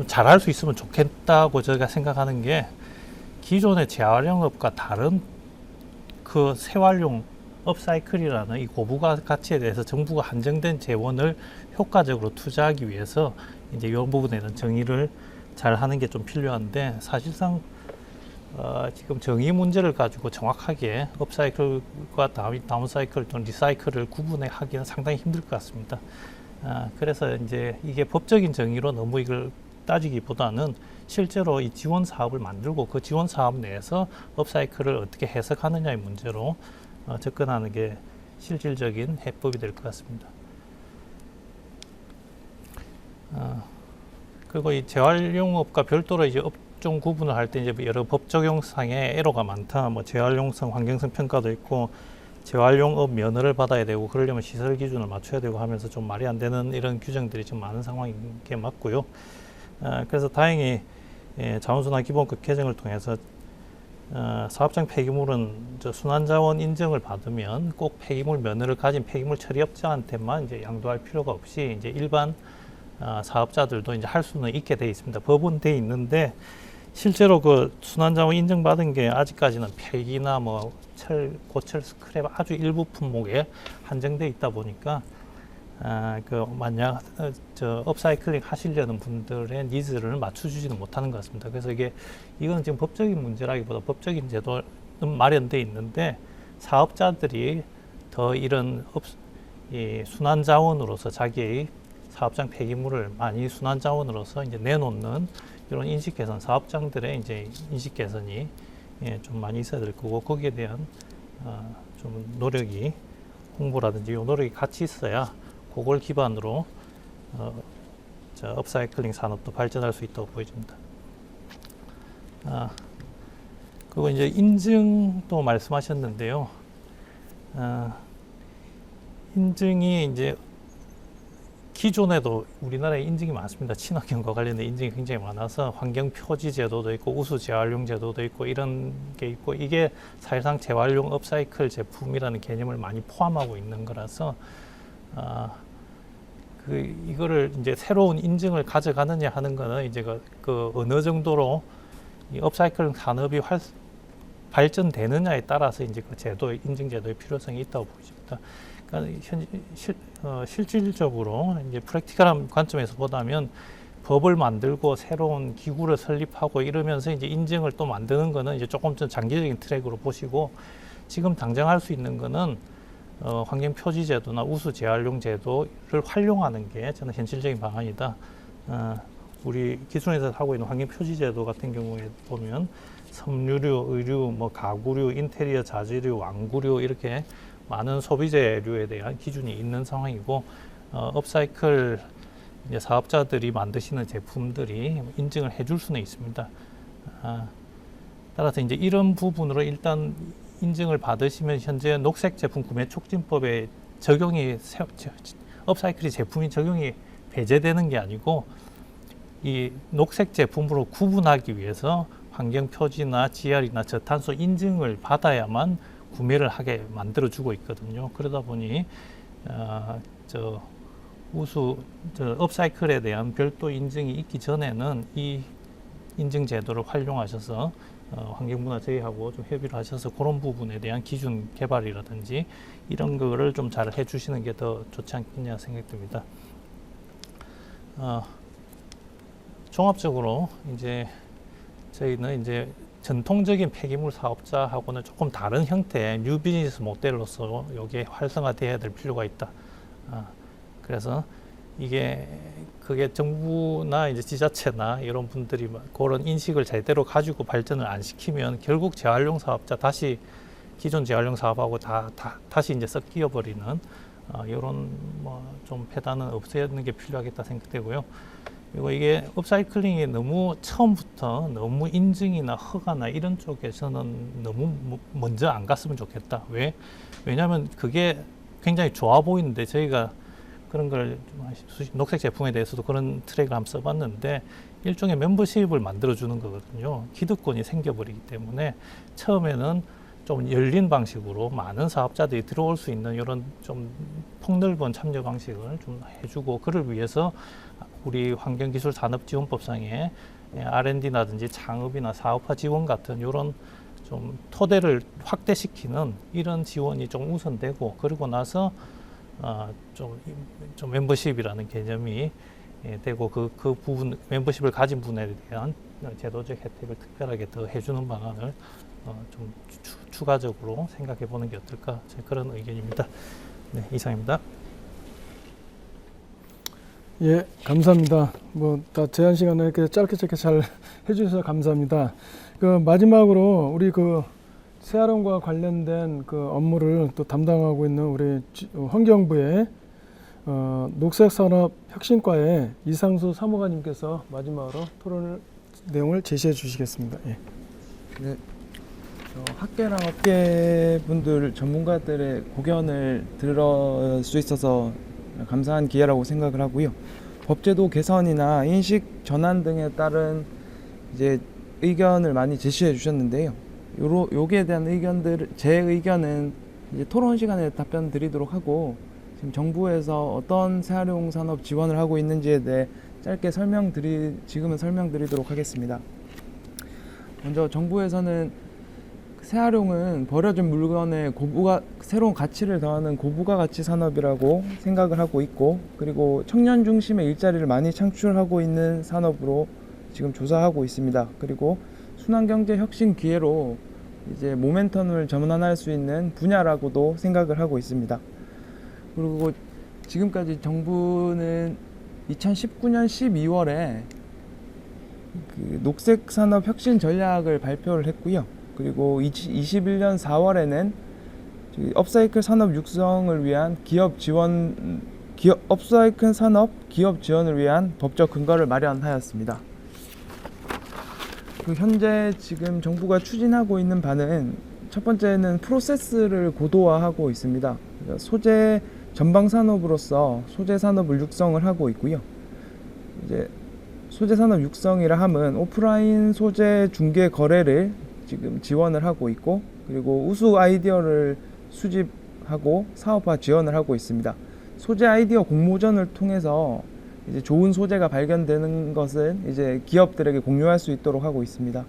잘할 수 있으면 좋겠다고 제가 생각하는 게 기존의 재활용업과 다른 그 재활용 업사이클이라는 이 고부가 가치에 대해서 정부가 한정된 재원을 효과적으로 투자하기 위해서 이제 이런 부분에는 정의를 잘 하는 게 좀 필요한데 사실상 지금 정의 문제를 가지고 정확하게 업사이클과 다운사이클 또는 리사이클을 구분해 하기는 상당히 힘들 것 같습니다. 그래서 이제 이게 법적인 정의로 너무 이걸 따지기보다는 실제로 이 지원 사업을 만들고 그 지원 사업 내에서 업사이클을 어떻게 해석하느냐의 문제로 접근하는 게 실질적인 해법이 될 것 같습니다. 그리고 이 재활용업과 별도로 이제 업종 구분을 할 때 이제 여러 법 적용상의 애로가 많다. 뭐 재활용성, 환경성 평가도 있고 재활용업 면허를 받아야 되고 그러려면 시설 기준을 맞춰야 되고 하면서 좀 말이 안 되는 이런 규정들이 좀 많은 상황인 게 맞고요. 그래서 다행히 자원순환 기본법 개정을 통해서 사업장 폐기물은 순환자원 인증을 받으면 꼭 폐기물 면허를 가진 폐기물 처리업자한테만 이제 양도할 필요가 없이 이제 일반 사업자들도 이제 할 수는 있게 돼 있습니다. 법은 돼 있는데 실제로 그 순환자원 인증받은 게 아직까지는 폐기나 뭐 고철, 스크랩 아주 일부 품목에 한정돼 있다 보니까 그 만약 업사이클링 하시려는 분들의 니즈를 맞춰주지는 못하는 것 같습니다. 그래서 이건 지금 법적인 문제라기보다 법적인 제도는 마련돼 있는데 사업자들이 더 이런 순환 자원으로서 자기의 사업장 폐기물을 많이 순환 자원으로서 이제 내놓는 이런 인식 개선, 사업장들의 이제 인식 개선이 좀 많이 있어야 될 거고 거기에 대한 좀 노력이 홍보라든지 이 노력이 같이 있어야 그걸 기반으로 업사이클링 산업도 발전할 수 있다고 보여집니다. 그리고 이제 인증도 말씀하셨는데요. 인증이 이제 기존에도 우리나라에 인증이 많습니다. 친환경과 관련된 인증이 굉장히 많아서 환경 표지 제도도 있고 우수 재활용 제도도 있고 이런 게 있고 이게 사실상 재활용 업사이클 제품이라는 개념을 많이 포함하고 있는 거라서 이거를 이제 새로운 인증을 가져가느냐 하는 거는 이제 그 어느 정도로 이 업사이클 산업이 발전되느냐에 따라서 이제 그 제도의 인증 제도의 필요성이 있다고 보입니다. 그러니까 실질적으로 이제 프랙티컬한 관점에서 보다면 법을 만들고 새로운 기구를 설립하고 이러면서 이제 인증을 또 만드는 거는 이제 조금 더 장기적인 트랙으로 보시고 지금 당장 할 수 있는 거는 환경 표지 제도나 우수 재활용 제도를 활용하는 게 저는 현실적인 방안이다. 우리 기술에서 하고 있는 환경 표지 제도 같은 경우에 보면 섬유류, 의류, 뭐 가구류, 인테리어 자재류, 완구류 이렇게 많은 소비재류에 대한 기준이 있는 상황이고 업사이클 이제 사업자들이 만드시는 제품들이 인증을 해줄 수는 있습니다. 따라서 이제 이런 부분으로 일단 인증을 받으시면 현재 녹색 제품 구매 촉진법에 적용이 업사이클이 제품이 적용이 배제되는 게 아니고 이 녹색 제품으로 구분하기 위해서 환경 표지나 GR이나 저탄소 인증을 받아야만 구매를 하게 만들어 주고 있거든요. 그러다 보니 업사이클에 대한 별도 인증이 있기 전에는 이 인증 제도를 활용하셔서 환경부나 저희하고 좀 협의를 하셔서 그런 부분에 대한 기준 개발이라든지 이런 거를 좀 잘 해주시는 게 더 좋지 않겠냐 생각됩니다. 종합적으로 이제 저희는 이제 전통적인 폐기물 사업자하고는 조금 다른 형태의 뉴 비즈니스 모델로서 여기에 활성화돼야 될 필요가 있다. 그래서 그게 정부나 이제 지자체나 이런 분들이 그런 인식을 제대로 가지고 발전을 안 시키면 결국 재활용 사업자 기존 재활용 사업하고 다시 이제 섞여 버리는 이런 좀 폐단은 없애는 게 필요하겠다 생각되고요. 그리고 이게 업사이클링이 너무 처음부터 너무 인증이나 허가나 이런 쪽에서는 너무 먼저 안 갔으면 좋겠다. 왜냐하면 그게 굉장히 좋아 보이는데 저희가 그런 걸 녹색 제품에 대해서도 그런 트랙을 한번 써봤는데 일종의 멤버십을 만들어주는 거거든요. 기득권이 생겨버리기 때문에 처음에는 좀 열린 방식으로 많은 사업자들이 들어올 수 있는 이런 좀 폭넓은 참여 방식을 좀 해주고 그를 위해서 우리 환경기술산업지원법상에 R&D라든지 창업이나 사업화 지원 같은 이런 좀 토대를 확대시키는 이런 지원이 좀 우선되고 그러고 나서 좀 멤버십이라는 개념이 되고 그 부분 멤버십을 가진 분에 대한 제도적 혜택을 특별하게 더 해주는 방안을 좀 추가적으로 생각해 보는 게 어떨까 그런 의견입니다. 네, 이상입니다. 예, 감사합니다. 뭐 다 제한 시간에 이렇게 짧게 잘 해주셔서 감사합니다. 그 마지막으로 우리 그 새아름과 관련된 그 업무를 또 담당하고 있는 우리 환경부의 녹색산업혁신과의 이상수 사무관님께서 마지막으로 토론 내용을 제시해 주시겠습니다. 예. 네. 학계랑 업계 분들 전문가들의 고견을 들을 수 있어서 감사한 기회라고 생각을 하고요. 법제도 개선이나 인식 전환 등에 따른 이제 의견을 많이 제시해 주셨는데요. 요기에 대한 제 의견은 이제 토론 시간에 답변 드리도록 하고, 지금 정부에서 어떤 재활용 산업 지원을 하고 있는지에 대해 짧게 지금은 설명드리도록 하겠습니다. 먼저 정부에서는 재활용은 버려진 물건에 새로운 가치를 더하는 고부가 가치 산업이라고 생각을 하고 있고, 그리고 청년 중심의 일자리를 많이 창출하고 있는 산업으로 지금 조사하고 있습니다. 그리고 순환경제 혁신 기회로 이제 모멘텀을 전환할 수 있는 분야라고도 생각을 하고 있습니다. 그리고 지금까지 정부는 2019년 12월에 그 녹색산업 혁신 전략을 발표를 했고요. 그리고 21년 4월에는 업사이클 산업 육성을 위한 업사이클 산업 기업 지원을 위한 법적 근거를 마련하였습니다. 현재 지금 정부가 추진하고 있는 바는 첫 번째는 프로세스를 고도화하고 있습니다. 그러니까 소재 전방 산업으로서 소재 산업을 육성을 하고 있고요. 이제 소재 산업 육성이라 함은 오프라인 소재 중개 거래를 지금 지원을 하고 있고, 그리고 우수 아이디어를 수집하고 사업화 지원을 하고 있습니다. 소재 아이디어 공모전을 통해서 이제 좋은 소재가 발견되는 것은 이제 기업들에게 공유할 수 있도록 하고 있습니다.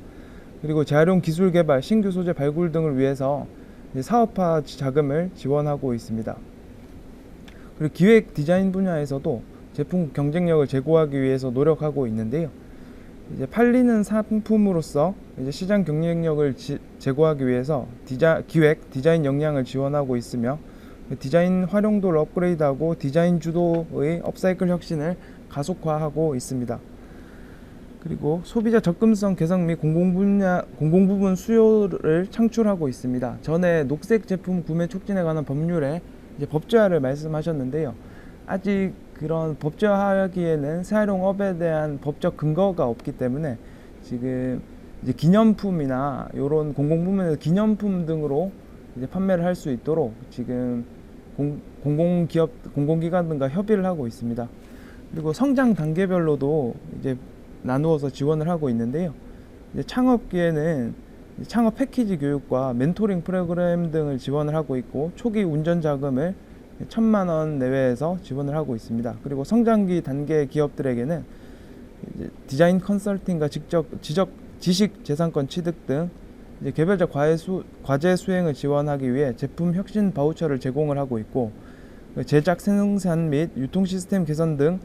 그리고 재활용 기술 개발, 신규 소재 발굴 등을 위해서 이제 사업화 자금을 지원하고 있습니다. 그리고 기획 디자인 분야에서도 제품 경쟁력을 제고하기 위해서 노력하고 있는데요. 이제 팔리는 상품으로서 이제 시장 경쟁력을 제고하기 위해서 기획, 디자인 역량을 지원하고 있으며, 디자인 활용도를 업그레이드하고 디자인 주도의 업사이클 혁신을 가속화하고 있습니다. 그리고 소비자 접근성 개선 및 공공부문 수요를 창출하고 있습니다. 전에 녹색 제품 구매 촉진에 관한 법률에 이제 법제화를 말씀하셨는데요. 아직 그런 법제화하기에는 재활용업에 대한 법적 근거가 없기 때문에 지금 이제 기념품이나 이런 공공부문에서 기념품 등으로 이제 판매를 할 수 있도록 지금 공공기관 등과 협의를 하고 있습니다. 그리고 성장 단계별로도 이제 나누어서 지원을 하고 있는데요. 이제 창업기에는 창업 패키지 교육과 멘토링 프로그램 등을 지원을 하고 있고, 초기 운전 자금을 1,000만 원 내외에서 지원을 하고 있습니다. 그리고 성장기 단계 기업들에게는 이제 디자인 컨설팅과 지식 재산권 취득 등 이제 개별적 과제 수행을 지원하기 위해 제품 혁신 바우처를 제공을 하고 있고, 제작 생산 및 유통 시스템 개선 등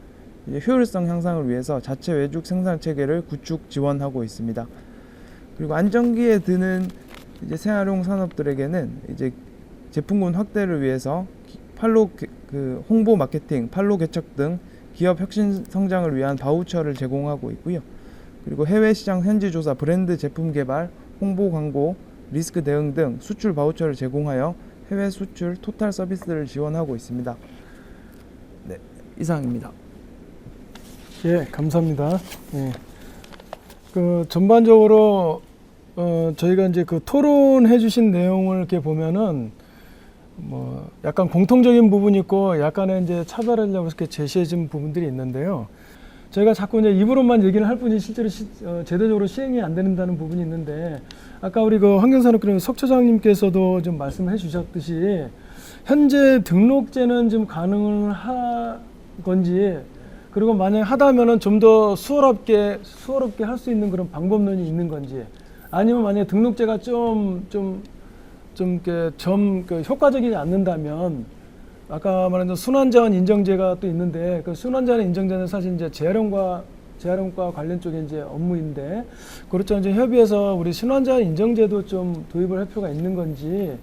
이제 효율성 향상을 위해서 자체 외죽 생산 체계를 구축 지원하고 있습니다. 그리고 안정기에 드는 이제 재활용 산업들에게는 이제 제품군 확대를 위해서 홍보 마케팅, 판로 개척 등 기업 혁신 성장을 위한 바우처를 제공하고 있고요. 그리고 해외 시장 현지 조사, 브랜드 제품 개발, 홍보 광고, 리스크 대응 등 수출 바우처를 제공하여 해외 수출 토탈 서비스를 지원하고 있습니다. 네, 이상입니다. 예, 감사합니다. 예. 그 전반적으로 저희가 이제 그 토론해 주신 내용을 이렇게 보면은 뭐 약간 공통적인 부분이 있고 약간의 이제 차별하려고 이렇게 제시해 준 부분들이 있는데요. 저희가 자꾸 이제 입으로만 얘기를 할 뿐이 실제로 제도적으로 시행이 안 된다는 부분이 있는데, 아까 우리 그 환경산업그룹 석 처장님께서도 좀 말씀해 주셨듯이 현재 등록제는 좀 가능을 한 건지, 그리고 만약 하다면은 좀 더 수월하게 할 수 있는 그런 방법론이 있는 건지, 아니면 만약 등록제가 좀 이렇게 효과적이지 않는다면, 아까 말한 순환자원 인정제가 또 있는데, 그 순환자원 인정제는 사실 이제 재활용과 관련 쪽의 이제 업무인데, 그렇죠. 이제 협의해서 우리 순환자원 인정제도 좀 도입을 할 필요가 있는 건지,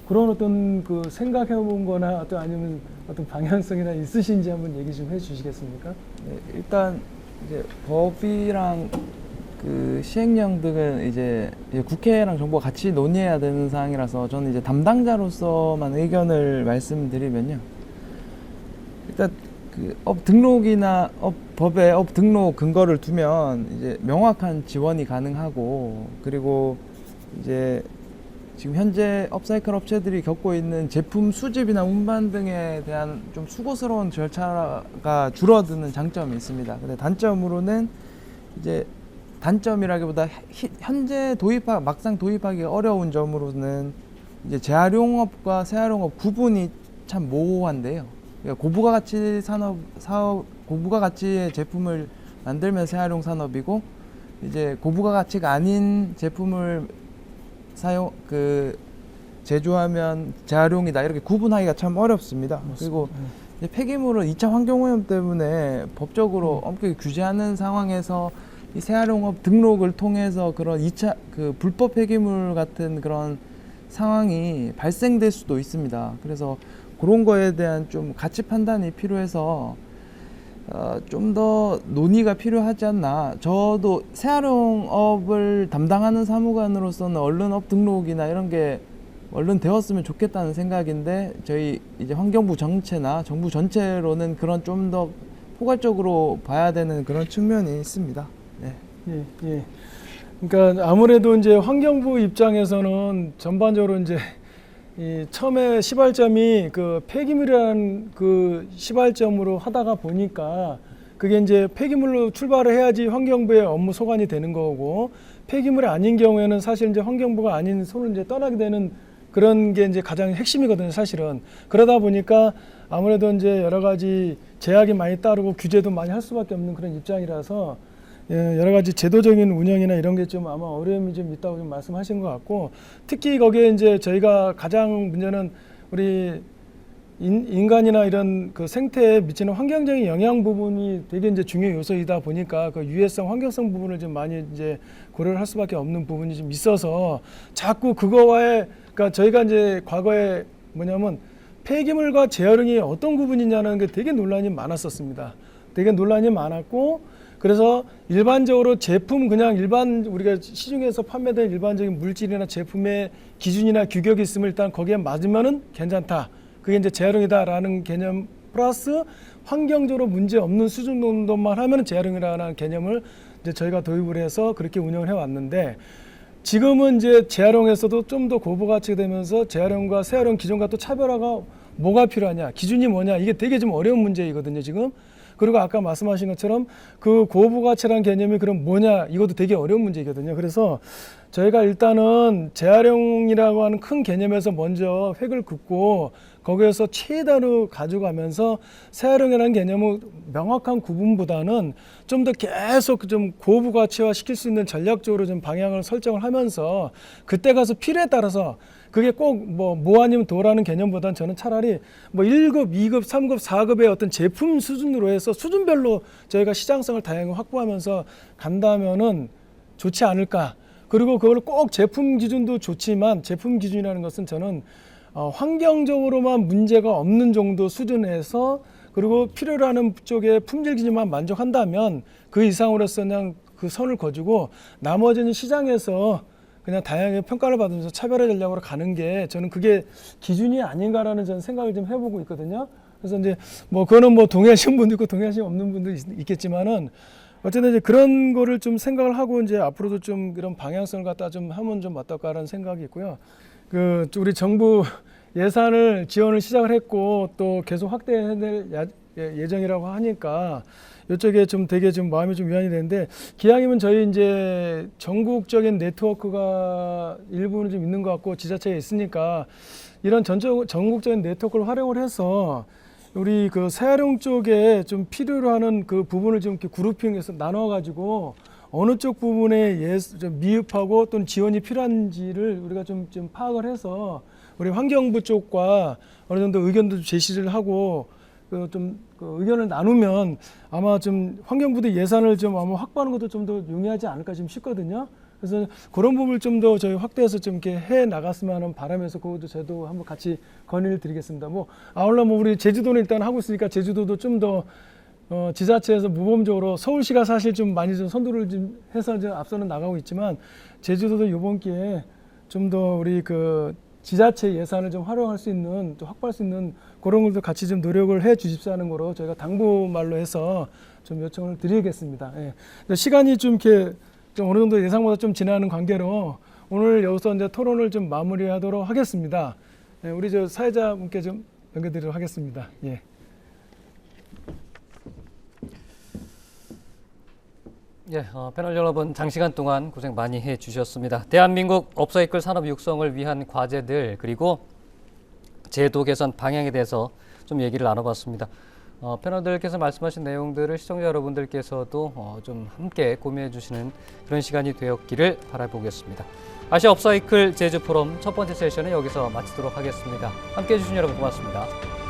그런 어떤 그 생각해 본 거나 아니면 어떤 방향성이나 있으신지 한번 얘기 좀 해 주시겠습니까? 네, 일단 이제 법이랑 그 시행령 등은 이제 국회랑 정부가 같이 논의해야 되는 사항이라서 저는 이제 담당자로서만 의견을 말씀드리면요. 일단 그 업 등록이나 법에 업 등록 근거를 두면 이제 명확한 지원이 가능하고, 그리고 이제 지금 현재 업사이클 업체들이 겪고 있는 제품 수집이나 운반 등에 대한 좀 수고스러운 절차가 줄어드는 장점이 있습니다. 근데 단점으로는 이제 단점이라기보다 현재 막상 도입하기가 어려운 점으로는 이제 재활용업과 새활용업 구분이 참 모호한데요. 그러니까 고부가가치 사업, 고부가가치의 제품을 만들면 새활용 산업이고, 이제 고부가가치가 아닌 제품을 제조하면 재활용이다, 이렇게 구분하기가 참 어렵습니다. 맞습니다. 그리고 이제 폐기물을 2차 환경오염 때문에 법적으로 엄격히 규제하는 상황에서 이 새활용업 등록을 통해서 그런 2차 그 불법 폐기물 같은 그런 상황이 발생될 수도 있습니다. 그래서 그런 거에 대한 좀 가치 판단이 필요해서 좀 더 논의가 필요하지 않나. 저도 새활용업을 담당하는 사무관으로서는 얼른 업 등록이나 이런 게 얼른 되었으면 좋겠다는 생각인데, 저희 이제 환경부 정체나 정부 전체로는 그런 좀 더 포괄적으로 봐야 되는 그런 측면이 있습니다. 네. 예. 그러니까 아무래도 이제 환경부 입장에서는 전반적으로 이제 이 처음에 시발점이 그 폐기물이라는 그 시발점으로 하다가 보니까 그게 이제 폐기물로 출발을 해야지 환경부의 업무 소관이 되는 거고, 폐기물이 아닌 경우에는 사실 이제 환경부가 아닌 손을 이제 떠나게 되는 그런 게 이제 가장 핵심이거든요, 사실은. 그러다 보니까 아무래도 이제 여러 가지 제약이 많이 따르고 규제도 많이 할 수밖에 없는 그런 입장이라서 여러 가지 제도적인 운영이나 이런 게 좀 아마 어려움이 좀 있다고 좀 말씀하신 것 같고, 특히 거기에 이제 저희가 가장 문제는 우리 인간이나 이런 그 생태에 미치는 환경적인 영향 부분이 되게 이제 중요 요소이다 보니까 그 유해성, 환경성 부분을 좀 많이 이제 고려를 할 수밖에 없는 부분이 좀 있어서 자꾸 그거와의, 그러니까 저희가 이제 과거에 뭐냐면 폐기물과 재활용이 어떤 구분이냐는 게 되게 논란이 많았었습니다. 되게 논란이 많았고, 그래서 일반적으로 제품 그냥 일반 우리가 시중에서 판매된 일반적인 물질이나 제품의 기준이나 규격이 있으면 일단 거기에 맞으면은 괜찮다. 그게 이제 재활용이다라는 개념 플러스 환경적으로 문제 없는 수준 정도만 하면은 재활용이라는 개념을 이제 저희가 도입을 해서 그렇게 운영을 해왔는데, 지금은 이제 재활용에서도 좀 더 고부가치가 되면서 재활용과 새활용 기존과 또 차별화가 뭐가 필요하냐, 기준이 뭐냐, 이게 되게 좀 어려운 문제이거든요, 지금. 그리고 아까 말씀하신 것처럼 그 고부가치라는 개념이 그럼 뭐냐, 이것도 되게 어려운 문제이거든요. 그래서 저희가 일단은 재활용이라고 하는 큰 개념에서 먼저 획을 긋고 거기에서 최대로 가져가면서 새활용이라는 개념은 명확한 구분보다는 좀 더 계속 좀 고부가치화 시킬 수 있는 전략적으로 좀 방향을 설정을 하면서 그때 가서 필요에 따라서 그게 꼭 뭐 아니면 도라는 개념보다는 저는 차라리 뭐 1급, 2급, 3급, 4급의 어떤 제품 수준으로 해서 수준별로 저희가 시장성을 다양하게 확보하면서 간다면은 좋지 않을까. 그리고 그걸 꼭 제품 기준도 좋지만 제품 기준이라는 것은 저는 환경적으로만 문제가 없는 정도 수준에서, 그리고 필요로 하는 쪽에 품질 기준만 만족한다면 그 이상으로서 그냥 그 선을 거두고 나머지는 시장에서 그냥 다양하게 평가를 받으면서 차별화 전략으로 가는 게 저는 그게 기준이 아닌가라는 저는 생각을 좀 해보고 있거든요. 그래서 이제 뭐 그거는 뭐 동의하시는 분도 있고 동의하시는 없는 분도 있겠지만은 어쨌든 이제 그런 거를 좀 생각을 하고 이제 앞으로도 좀 이런 방향성을 갖다 좀 하면 좀 어떨까라는 생각이 있고요. 그 우리 정부 예산을 지원을 시작을 했고 또 계속 확대해야 될 예정이라고 하니까 이쪽에 좀 되게 좀 마음이 좀 위안이 되는데, 기왕이면 저희 이제 전국적인 네트워크가 일부는 좀 있는 것 같고 지자체에 있으니까 이런 전국적인 네트워크를 활용을 해서 우리 그 새활용 쪽에 좀 필요로 하는 그 부분을 좀 이렇게 그룹핑해서 나눠가지고 어느 쪽 부분에 좀 미흡하고 또는 지원이 필요한지를 우리가 좀 파악을 해서 우리 환경부 쪽과 어느 정도 의견도 제시를 하고 그 의견을 나누면 아마 좀 환경부도 예산을 좀 아마 확보하는 것도 좀 더 용이하지 않을까 좀 싶거든요. 그래서 그런 부분을 좀 더 저희 확대해서 좀 이렇게 해 나갔으면 하는 바람에서 그것도 저도 한번 같이 건의를 드리겠습니다. 뭐 아울러 뭐 우리 제주도는 일단 하고 있으니까 제주도도 좀 더 지자체에서 모범적으로 서울시가 사실 좀 많이 좀 선두를 좀 해서 이제 앞서는 나가고 있지만 제주도도 이번 기회에 좀 더 우리 그 지자체 예산을 좀 활용할 수 있는 또 확보할 수 있는 그런 것도 같이 좀 노력을 해 주십사 하는 거로 저희가 당부말로 해서 좀 요청을 드리겠습니다. 예. 근데 시간이 좀 이렇게 좀 어느 정도 예상보다 좀 지나는 관계로 오늘 여기서 이제 토론을 좀 마무리하도록 하겠습니다. 예, 우리 저 사회자분께 좀 연결드리도록 하겠습니다. 예. 예, 패널 여러분 장시간 동안 고생 많이 해주셨습니다. 대한민국 업사이클 산업 육성을 위한 과제들 그리고 제도 개선 방향에 대해서 좀 얘기를 나눠봤습니다. 패널들께서 말씀하신 내용들을 시청자 여러분들께서도 좀 함께 고민해 주시는 그런 시간이 되었기를 바라보겠습니다. 아시아 업사이클 제주 포럼 첫 번째 세션은 여기서 마치도록 하겠습니다. 함께해 주신 여러분 고맙습니다.